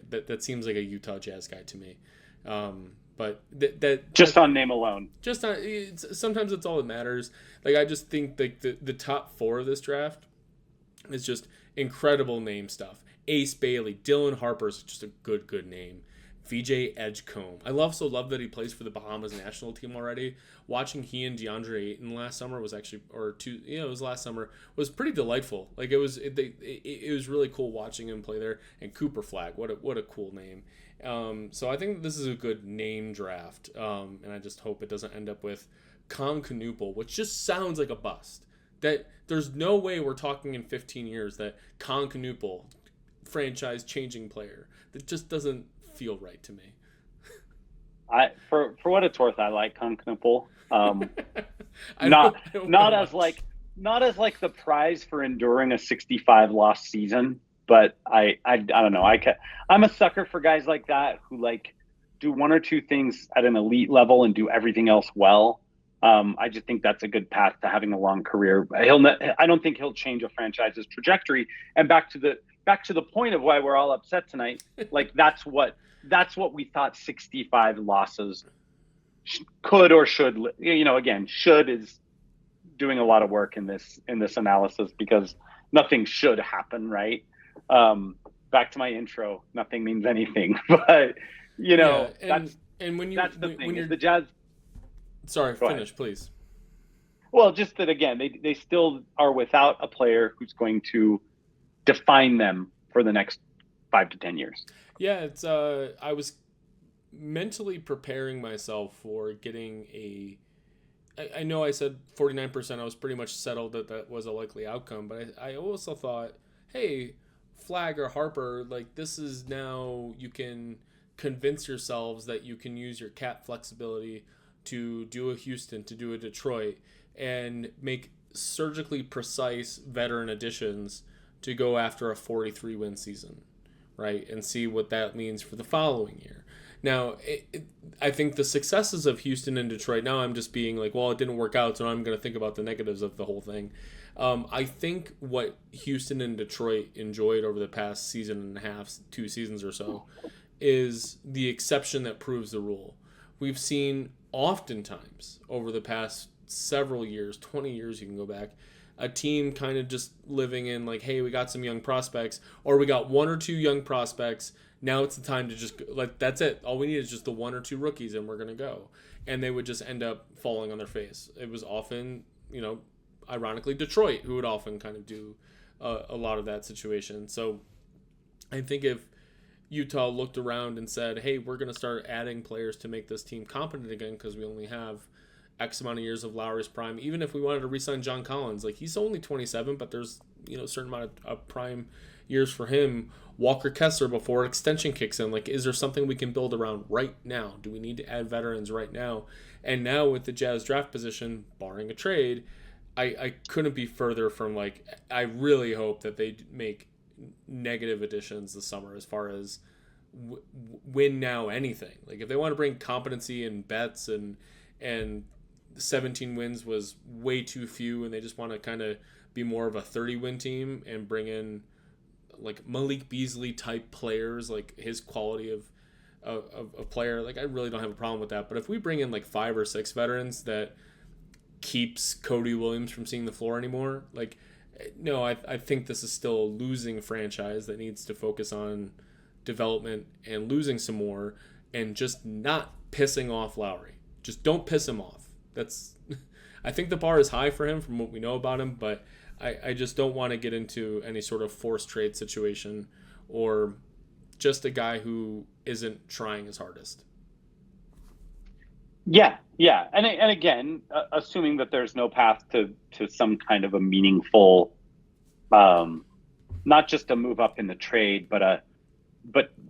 That seems like a Utah Jazz guy to me. But that just on name alone, just on sometimes it's all that matters. Like I just think like the top 4 of this draft is just incredible name stuff. Ace Bailey, Dylan Harper's just a good name. VJ Edgecombe. I love that he plays for the Bahamas national team already. Watching he and DeAndre Ayton last summer was actually, it was last summer, was pretty delightful. Like it was really cool watching him play there. And Cooper Flag, what a cool name. So I think this is a good name draft. And I just hope it doesn't end up with Concanupel, which just sounds like a bust. That there's no way we're talking in 15 years that Concanupel, franchise changing player, that just doesn't feel right to me. For what it's worth, I like Concanupel. Not as like the prize for enduring a 65 loss season, but I don't know. I'm a sucker for guys like that who like do one or two things at an elite level and do everything else well. I just think that's a good path to having a long career. I don't think he'll change a franchise's trajectory. And back to the point of why we're all upset tonight. Like that's what we thought 65 losses could or should. Again, should is doing a lot of work in this analysis because nothing should happen, right? Back to my intro, nothing means anything, but that's the thing. Is the Jazz. Sorry, finish, please. Well, just that again, they still are without a player who's going to define them for the next 5 to 10 years. Yeah, it's I was mentally preparing myself for getting I know I said 49%, I was pretty much settled that was a likely outcome, but I also thought, hey, Flag or Harper, like this is now you can convince yourselves that you can use your cap flexibility to do a Houston, to do a Detroit, and make surgically precise veteran additions to go after a 43-win season, right? And see what that means for the following year. Now, I think the successes of Houston and Detroit, now I'm just being like, well, it didn't work out, so now I'm going to think about the negatives of the whole thing. I think what Houston and Detroit enjoyed over the past season and a half, 2 seasons or so, is the exception that proves the rule. We've seen oftentimes over the past several years, 20 years you can go back, a team kind of just living in like, hey, we got some young prospects, or we got 1 or 2 young prospects. Now it's the time to just, like, that's it. All we need is just the 1 or 2 rookies and we're going to go. And they would just end up falling on their face. It was often, ironically, Detroit who would often kind of do a lot of that situation. So I think if Utah looked around and said, hey, we're going to start adding players to make this team competent again because we only have X amount of years of Lowry's prime. Even if we wanted to re-sign John Collins, like he's only 27, but there's a certain amount of prime years for him. Walker Kessler before extension kicks in. Like, is there something we can build around right now? Do we need to add veterans right now? And now with the Jazz draft position, barring a trade, I couldn't be further from like, I really hope that they make negative additions this summer as far as win now anything. Like if they want to bring competency and bets and 17 wins was way too few and they just want to kind of be more of a 30-win team and bring in like Malik Beasley type players, like his quality of player, like I really don't have a problem with that. But if we bring in like 5 or 6 veterans that keeps Cody Williams from seeing the floor anymore, like no, I think this is still a losing franchise that needs to focus on development and losing some more and just not pissing off Lowry. Just don't piss him off. That's I think the bar is high for him from what we know about him, but I just don't want to get into any sort of forced trade situation or just a guy who isn't trying his hardest. Yeah. And again, assuming that there's no path to some kind of a meaningful, not just a move up in the trade, but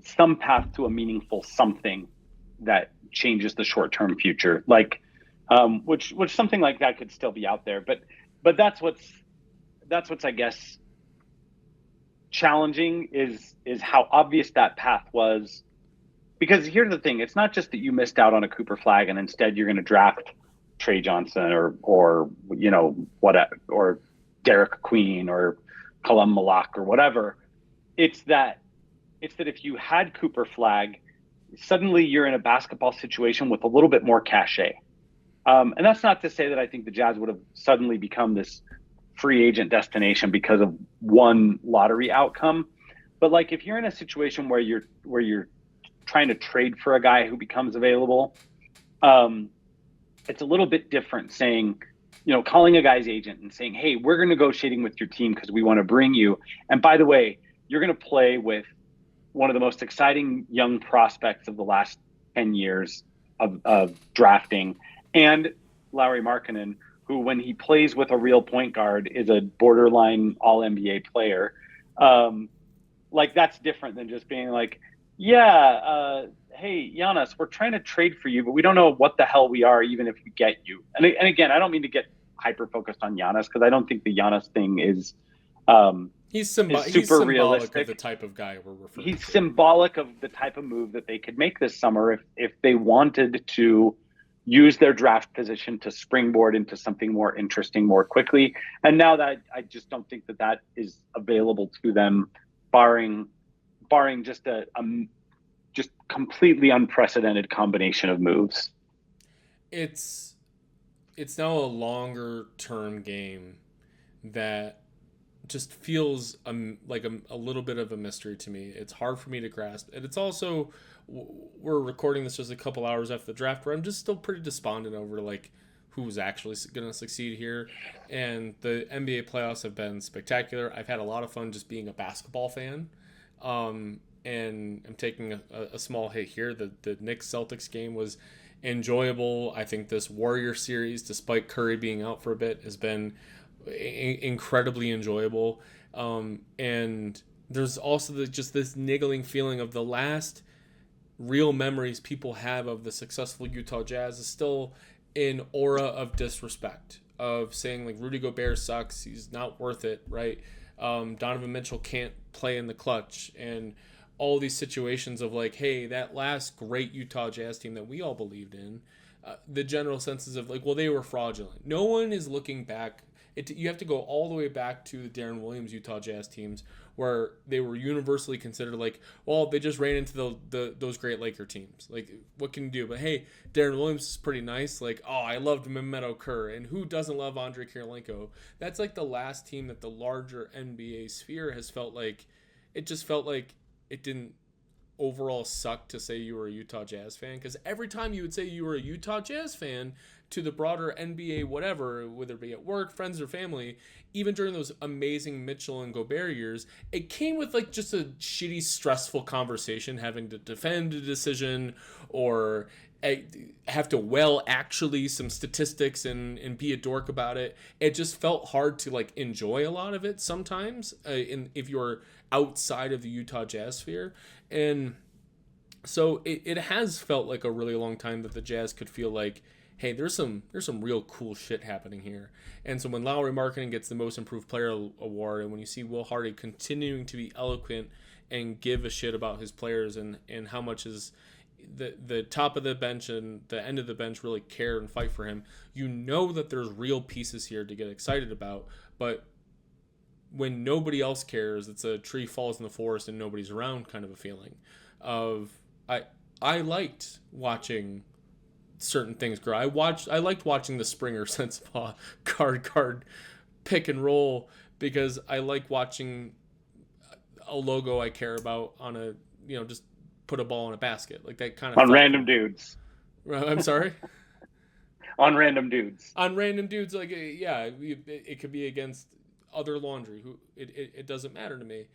some path to a meaningful something that changes the short-term future, like which something like that could still be out there. But that's what's I guess challenging is how obvious that path was. Because here's the thing: it's not just that you missed out on a Cooper Flag and instead you're going to draft Trey Johnson or or Derek Queen or Colum Malak or whatever. It's that if you had Cooper Flag, suddenly you're in a basketball situation with a little bit more cachet. And that's not to say that I think the Jazz would have suddenly become this free agent destination because of one lottery outcome. But like if you're in a situation where you're trying to trade for a guy who becomes available, it's a little bit different saying, calling a guy's agent and saying, hey, we're negotiating with your team because we want to bring you. And by the way, you're going to play with one of the most exciting young prospects of the last 10 years of drafting, and Lauri Markkanen, who, when he plays with a real point guard, is a borderline all-NBA player. Like, that's different than just being like, hey, Giannis, we're trying to trade for you, but we don't know what the hell we are, even if we get you. And again, I don't mean to get hyper-focused on Giannis, because I don't think the Giannis thing is he's super symbolic realistic of the type of guy we're referring to. He's symbolic of the type of move that they could make this summer if they wanted to use their draft position to springboard into something more interesting more quickly. And now that I just don't think that is available to them, barring just a just completely unprecedented combination of moves. It's now a longer term game that just feels like a little bit of a mystery to me. It's hard for me to grasp. And it's also, we're recording this just a couple hours after the draft, where I'm just still pretty despondent over like who's actually going to succeed here. And the NBA playoffs have been spectacular. I've had a lot of fun just being a basketball fan. And I'm taking a small hit here. The Knicks-Celtics game was enjoyable. I think this Warrior series, despite Curry being out for a bit, has been incredibly enjoyable. And there's also just this niggling feeling of the last real memories people have of the successful Utah Jazz is still an aura of disrespect, of saying like Rudy Gobert sucks, he's not worth it, right? Donovan Mitchell can't play in the clutch, and all these situations of like, hey, that last great Utah Jazz team that we all believed in, the general senses of like, well, they were fraudulent. No one is looking back. You have to go all the way back to the Darren Williams Utah Jazz teams, where they were universally considered like, well, they just ran into those great Laker teams. Like, what can you do? But hey, Darren Williams is pretty nice. Like, oh, I loved Mehmet Okur, and who doesn't love Andrei Kirilenko? That's like the last team that the larger NBA sphere has felt like. It just felt like it didn't overall suck to say you were a Utah Jazz fan, because every time you would say you were a Utah Jazz fan to the broader NBA whatever, whether it be at work, friends, or family, even during those amazing Mitchell and Gobert years, it came with like just a shitty, stressful conversation, having to defend a decision or have to actually some statistics and be a dork about it. It just felt hard to like enjoy a lot of it sometimes, if you're outside of the Utah Jazz sphere. And so it has felt like a really long time that the Jazz could feel like, hey, there's some real cool shit happening here. And so when Lauri Markkanen gets the Most Improved Player award, and when you see Will Hardy continuing to be eloquent and give a shit about his players and how much is the top of the bench and the end of the bench really care and fight for him, you know that there's real pieces here to get excited about. But when nobody else cares, it's a tree falls in the forest and nobody's around kind of a feeling of I liked watching certain things grow. I liked watching the Springer Sensabaugh guard pick and roll, because I like watching a logo I care about on a, just put a ball in a basket, like that kind of on random cool. Dudes. I'm sorry. On random dudes, like, yeah, it could be against other laundry. It doesn't matter to me.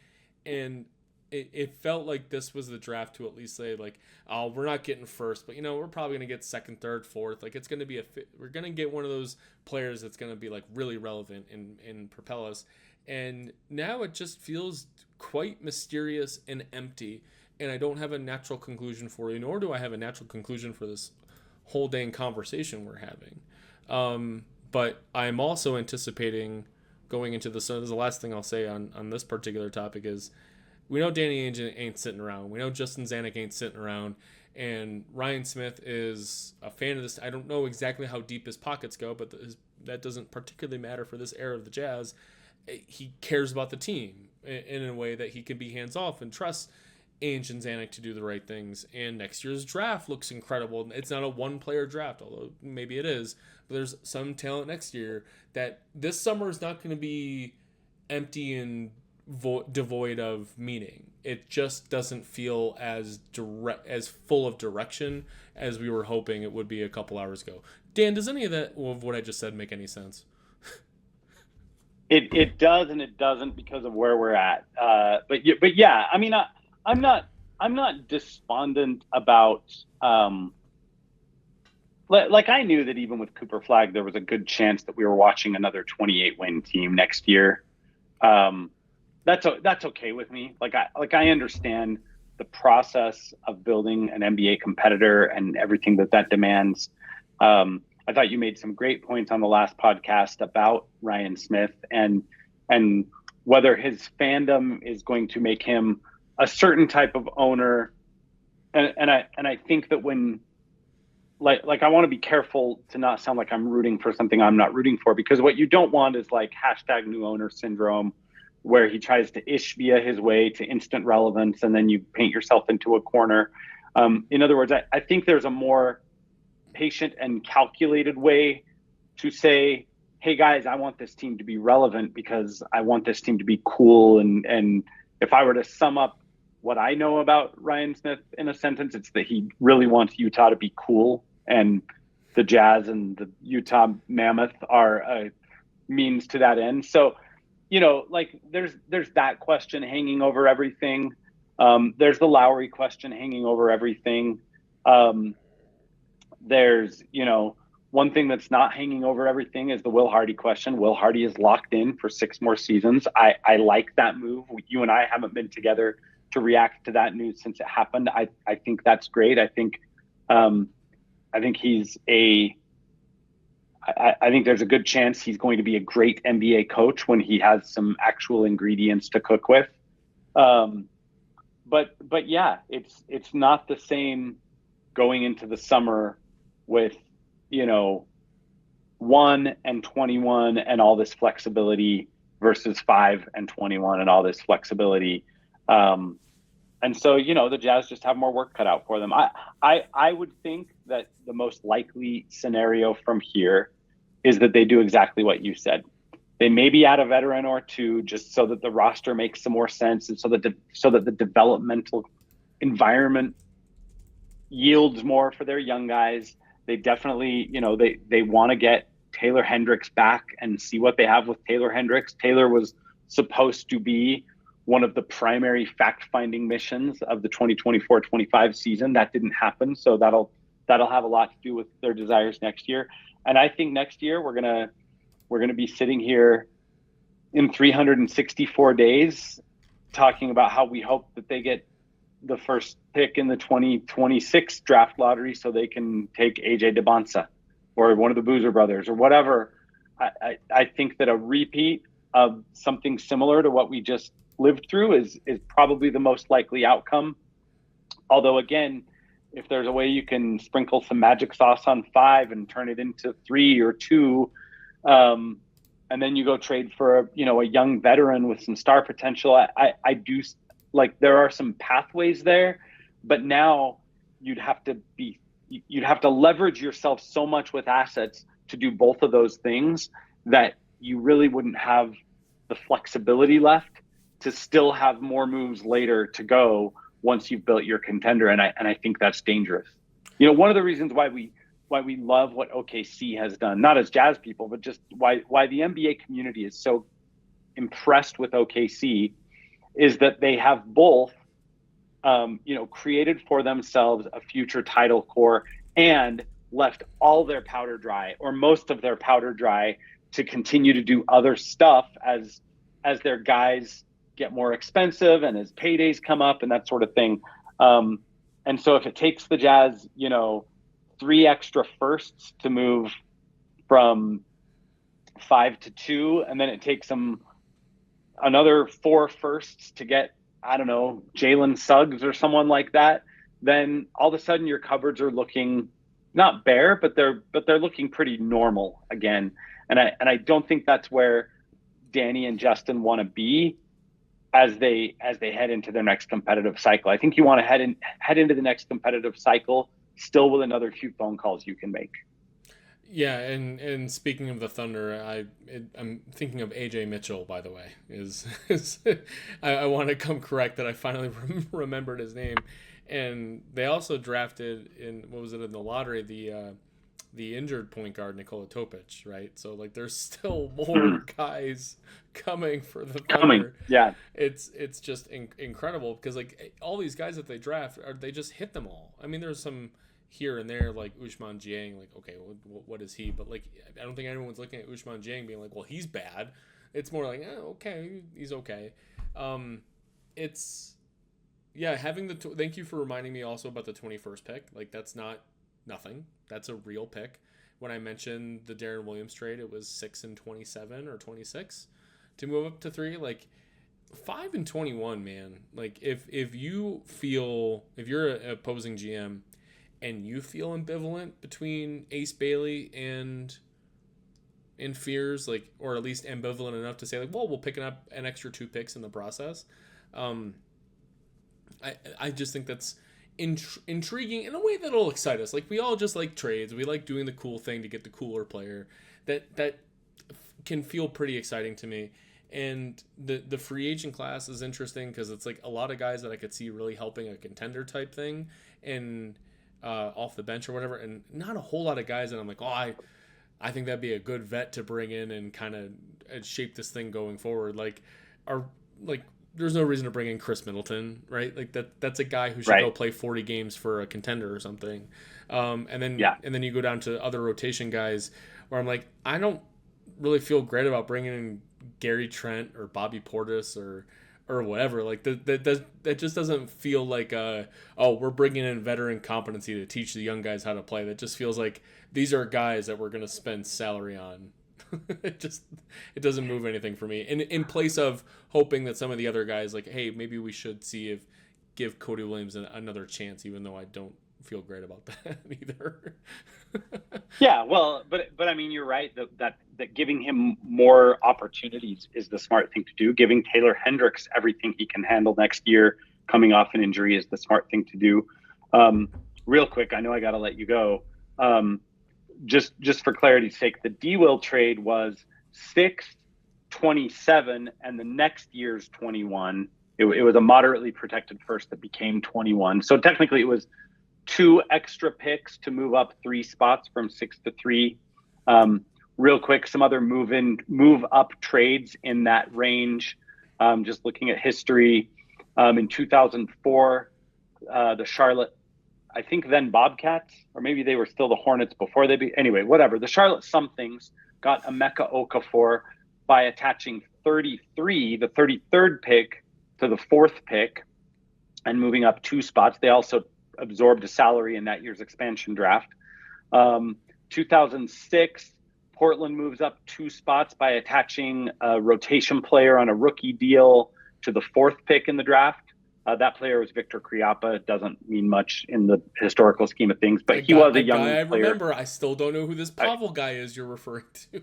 And it felt like this was the draft to at least say like, oh, we're not getting first, but we're probably gonna get second, third, fourth. Like, it's gonna be we're gonna get one of those players that's gonna be like really relevant and propel us. And now it just feels quite mysterious and empty. And I don't have a natural conclusion for you, nor do I have a natural conclusion for this whole dang conversation we're having. But I'm also anticipating going into this. So the last thing I'll say on this particular topic is, we know Danny Ainge ain't sitting around. We know Justin Zanuck ain't sitting around. And Ryan Smith is a fan of this. I don't know exactly how deep his pockets go, but that doesn't particularly matter for this era of the Jazz. He cares about the team in a way that he can be hands-off and trust Ainge and Zanuck to do the right things. And next year's draft looks incredible. It's not a one-player draft, although maybe it is. But there's some talent next year that this summer is not going to be empty and devoid of meaning. It just doesn't feel as full of direction as we were hoping it would be a couple hours ago. Dan, does any of what I just said make any sense? It does and it doesn't because of where we're at. But yeah, I mean, I'm not despondent about. Like I knew that even with Cooper Flagg, there was a good chance that we were watching another 28-win team next year. That's okay with me. Like I understand the process of building an NBA competitor and everything that demands. I thought you made some great points on the last podcast about Ryan Smith and whether his fandom is going to make him a certain type of owner. And I think that when like I want to be careful to not sound like I'm rooting for something I'm not rooting for, because what you don't want is like #new owner syndrome, where he tries to Ishbia his way to instant relevance and then you paint yourself into a corner. In other words, I think there's a more patient and calculated way to say, hey guys, I want this team to be relevant because I want this team to be cool. And if I were to sum up what I know about Ryan Smith in a sentence, it's that he really wants Utah to be cool, and the Jazz and the Utah Mammoth are a means to that end. So, like there's that question hanging over everything. There's the Lowry question hanging over everything. There's, one thing that's not hanging over everything is the Will Hardy question. Will Hardy is locked in for 6 more seasons. I like that move. You and I haven't been together to react to that news since it happened. I think that's great. I think he's I think there's a good chance he's going to be a great NBA coach when he has some actual ingredients to cook with. But yeah, it's not the same going into the summer with, 1 and 21 and all this flexibility versus 5 and 21 and all this flexibility. And so, the Jazz just have more work cut out for them. I would think that the most likely scenario from here is that they do exactly what you said. They maybe add a veteran or two just so that the roster makes some more sense, and so that the developmental environment yields more for their young guys. They definitely, they want to get Taylor Hendricks back and see what they have with Taylor Hendricks. Taylor was supposed to be one of the primary fact-finding missions of the 2024-25 season. That didn't happen, so that'll have a lot to do with their desires next year. And I think next year we're gonna be sitting here in 364 days talking about how we hope that they get the first pick in the 2026 draft lottery so they can take AJ DeBonsa or one of the Boozer brothers or whatever. I think that a repeat of something similar to what we just lived through is probably the most likely outcome. Although again, if there's a way you can sprinkle some magic sauce on 5 and turn it into 3 or 2, and then you go trade for a young veteran with some star potential, I do like there are some pathways there, but now you'd have to leverage yourself so much with assets to do both of those things that you really wouldn't have the flexibility left to still have more moves later to go once you've built your contender. And I think that's dangerous. One of the reasons why we love what OKC has done, not as Jazz people, but just why the NBA community is so impressed with OKC, is that they have both, created for themselves a future title core and left all their powder dry, or most of their powder dry, to continue to do other stuff as their guys get more expensive and as paydays come up and that sort of thing. And so if it takes the Jazz, 3 extra firsts to move from 5-2, and then it takes them another 4 firsts to get, I don't know, Jalen Suggs or someone like that, then all of a sudden your cupboards are looking not bare, but they're looking pretty normal again. And I don't think that's where Danny and Justin want to be as they head into their next competitive cycle. I think you want to head into the next competitive cycle still with another few phone calls you can make. Yeah, and speaking of the Thunder, I'm thinking of AJ Mitchell. By the way, I want to come correct that I finally remembered his name, and they also drafted in what was it in the lottery the injured point guard Nikola Topic, right? So like there's still more guys coming for the Thunder. Yeah. It's just incredible because like all these guys that they draft they just hit them all. I mean, there's some here and there, like Ousmane Dieng, like, okay, what is he? But, like, I don't think anyone's looking at Ousmane Dieng being like, well, he's bad. It's more like, okay, he's okay. It's, yeah, having thank you for reminding me also about the 21st pick. Like, that's not nothing. That's a real pick. When I mentioned the Darren Williams trade, it was 6 and 27 or 26 to move up to 3. Like, 5 and 21, man. Like, if you're an opposing GM and you feel ambivalent between Ace Bailey and Fears, like, or at least ambivalent enough to say, like, well, we'll pick up an extra 2 picks in the process. I just think that's intriguing in a way that'll excite us. Like, we all just like trades. We like doing the cool thing to get the cooler player. That can feel pretty exciting to me. And the free agent class is interesting because it's like a lot of guys that I could see really helping a contender type thing and off the bench or whatever, and not a whole lot of guys that I'm like, I think that'd be a good vet to bring in and kind of shape this thing going forward. Like, there's no reason to bring in Chris Middleton, right? Like that's a guy who should go play 40 games for a contender or something. And then you go down to other rotation guys where I'm like, I don't really feel great about bringing in Gary Trent or Bobby Portis or whatever. Like that just doesn't feel like we're bringing in veteran competency to teach the young guys how to play. That just feels like these are guys that we're going to spend salary on. It doesn't move anything for me. And in place of hoping that some of the other guys, like, hey, maybe we should give Cody Williams another chance, even though I don't feel great about that either. Yeah, well, but I mean, you're right that giving him more opportunities is the smart thing to do. Giving Taylor Hendricks everything he can handle next year, coming off an injury, is the smart thing to do. Real quick, I know I got to let you go. Just for clarity's sake, the D-Will trade was 6, 27, and the next year's 21. It was a moderately protected first that became 21. So technically, it was 2 extra picks to move up 3 spots from 6 to 3. Real quick, some other move up trades in that range. Just looking at history, in 2004, the Charlotte, I think then Bobcats, or maybe they were still the Hornets before anyway, whatever. The Charlotte somethings got Emeka Okafor by attaching 33, the 33rd pick, to the 4th pick and moving up 2 spots. They also absorbed a salary in that year's expansion draft. 2006, Portland moves up 2 spots by attaching a rotation player on a rookie deal to the 4th pick in the draft. That player was Victor Kriapa. It doesn't mean much in the historical scheme of things, but he was a young player. I remember. I still don't know who this Pavel guy is you're referring to.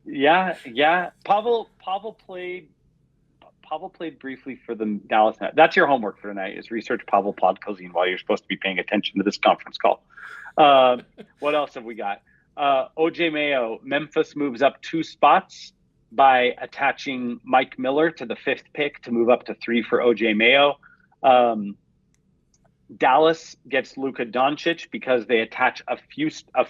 Yeah. Pavel played briefly for the Dallas Net. That's your homework for tonight, is research Pavel Podkolzin while you're supposed to be paying attention to this conference call. What else have we got? OJ Mayo, Memphis moves up 2 spots by attaching Mike Miller to the 5th pick to move up to 3 for OJ Mayo. Dallas gets Luka Doncic because they attach a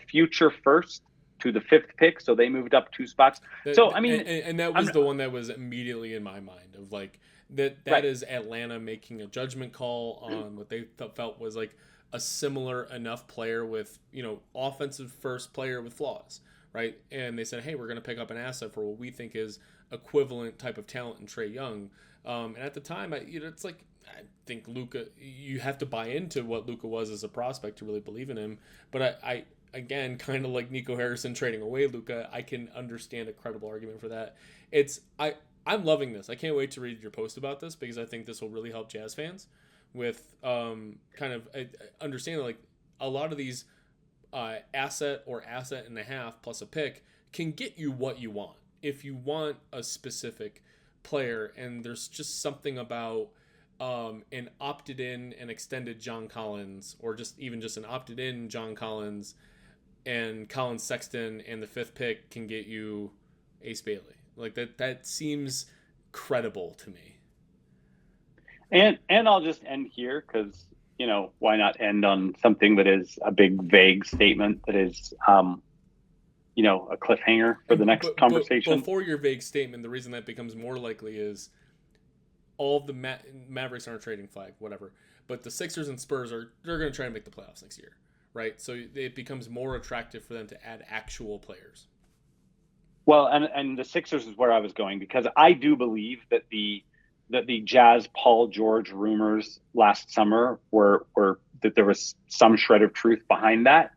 future first to the 5th pick, so they moved up 2 spots. So I mean, and that was the one that was immediately in my mind of like that is Atlanta making a judgment call on what they felt was like a similar enough player with, offensive first player with flaws, right? And they said, hey, we're going to pick up an asset for what we think is equivalent type of talent in Trae Young. And at the time, it's like, I think Luka, you have to buy into what Luka was as a prospect to really believe in him. But again, kind of like Nico Harrison trading away Luka, I can understand a credible argument for that. I'm loving this. I can't wait to read your post about this because I think this will really help Jazz fans with kind of understanding like a lot of these asset or asset and a half plus a pick can get you what you want. If you want a specific player, and there's just something about an opted in and extended John Collins, or just even just an opted in John Collins and Colin Sexton, and the fifth pick can get you Ace Bailey. Like that seems credible to me. And I'll just end here because, why not end on something that is a big vague statement that is a cliffhanger for the next conversation. Before your vague statement, the reason that becomes more likely is all of the Mavericks aren't trading flag, whatever. But the Sixers and Spurs they're going to try and make the playoffs next year, right? So it becomes more attractive for them to add actual players. Well, and the Sixers is where I was going, because I do believe that the Jazz Paul George rumors last summer were that there was some shred of truth behind that,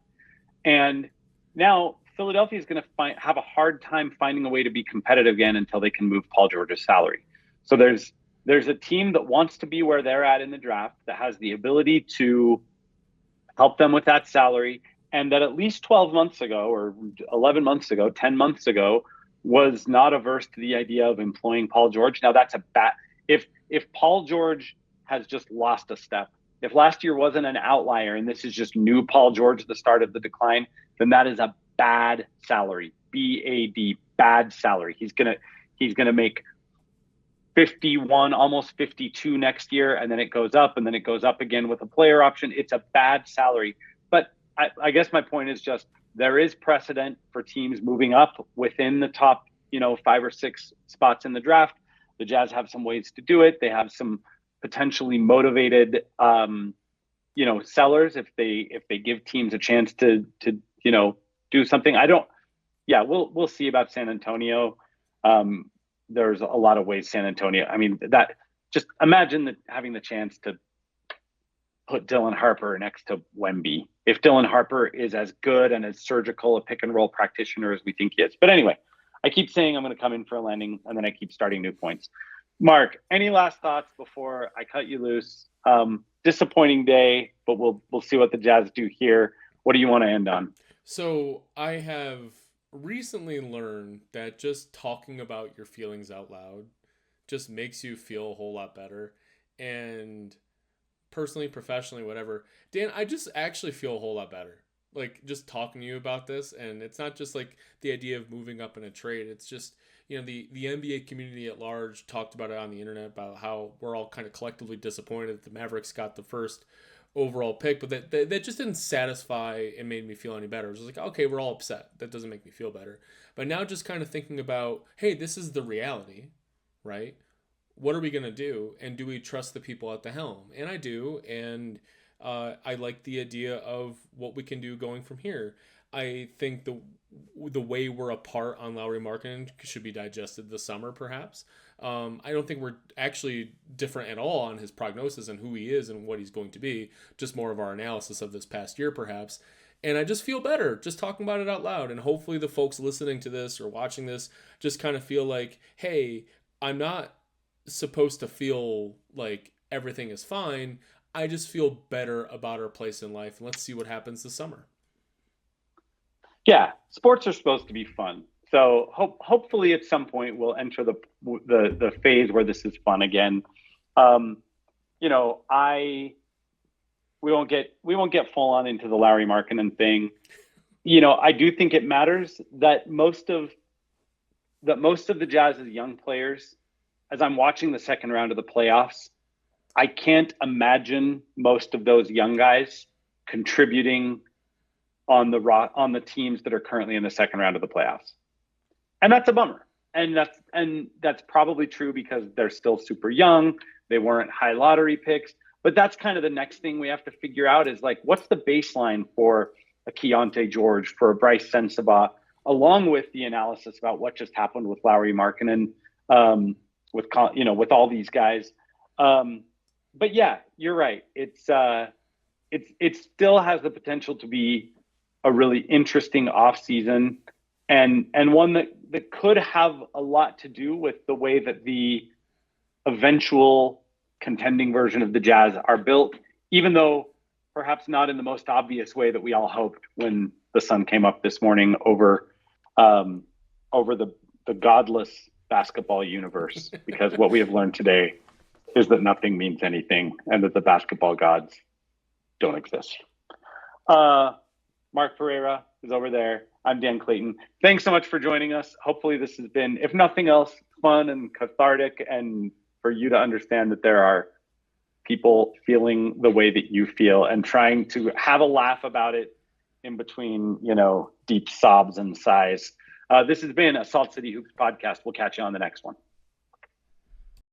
and now Philadelphia is going to have a hard time finding a way to be competitive again until they can move Paul George's salary. So there's a team that wants to be where they're at in the draft, that has the ability to help them with that salary, and that at least 12 months ago or 11 months ago, 10 months ago, was not averse to the idea of employing Paul George. Now that's a bad, if Paul George has just lost a step, if last year wasn't an outlier and this is just new Paul George at the start of the decline, then that is a bad salary. BAD, bad salary. He's gonna make 51, almost 52 next year, and then it goes up, and then it goes up again with a player option. It's a bad salary. But I guess my point is just there is precedent for teams moving up within the top, 5 or 6 spots in the draft. The Jazz have some ways to do it. They have some potentially motivated, sellers if they give teams a chance to do something. We'll see about San Antonio. There's a lot of ways San Antonio. I mean, that just imagine that having the chance to put Dylan Harper next to Wemby. If Dylan Harper is as good and as surgical a pick and roll practitioner as we think he is. But anyway, I keep saying I'm going to come in for a landing, and then I keep starting new points. Mark, any last thoughts before I cut you loose? Disappointing day, but we'll see what the Jazz do here. What do you want to end on? So I have recently learned that just talking about your feelings out loud just makes you feel a whole lot better. And personally, professionally, whatever, Dan, I just actually feel a whole lot better. Like just talking to you about this, and it's not just like the idea of moving up in a trade. It's just, the NBA community at large talked about it on the internet about how we're all kind of collectively disappointed that the Mavericks got the first overall pick, but that just didn't satisfy and made me feel any better. It was just like, okay, we're all upset. That doesn't make me feel better. But now just kind of thinking about, hey, this is the reality, right? What are we going to do? And do we trust the people at the helm? And I do. And I like the idea of what we can do going from here. I think the way we're apart on Lauri Markkanen should be digested this summer, perhaps. I don't think we're actually different at all on his prognosis and who he is and what he's going to be. Just more of our analysis of this past year, perhaps. And I just feel better just talking about it out loud. And hopefully the folks listening to this or watching this just kind of feel like, hey, I'm not supposed to feel like everything is fine. I just feel better about our place in life. And let's see what happens this summer. Yeah, sports are supposed to be fun. So hopefully at some point we'll enter the phase where this is fun again. We won't get full on into the Lauri Markkanen thing. I do think it matters that most of the Jazz's young players, as I'm watching the second round of the playoffs, I can't imagine most of those young guys contributing on the teams that are currently in the second round of the playoffs. And that's a bummer. And that's probably true because they're still super young. They weren't high lottery picks. But that's kind of the next thing we have to figure out is like, what's the baseline for a Keontae George, for a Bryce Sensabaugh, along with the analysis about what just happened with Lauri Markkanen, with all these guys. But yeah, you're right. It still has the potential to be a really interesting offseason, and one that could have a lot to do with the way that the eventual contending version of the Jazz are built, even though perhaps not in the most obvious way that we all hoped when the sun came up this morning over the godless basketball universe. Because what we have learned today is that nothing means anything, and that the basketball gods don't exist. Mark Pereira is over there. I'm Dan Clayton. Thanks so much for joining us. Hopefully this has been, if nothing else, fun and cathartic, and for you to understand that there are people feeling the way that you feel and trying to have a laugh about it in between, deep sobs and sighs. This has been a Salt City Hoops podcast. We'll catch you on the next one.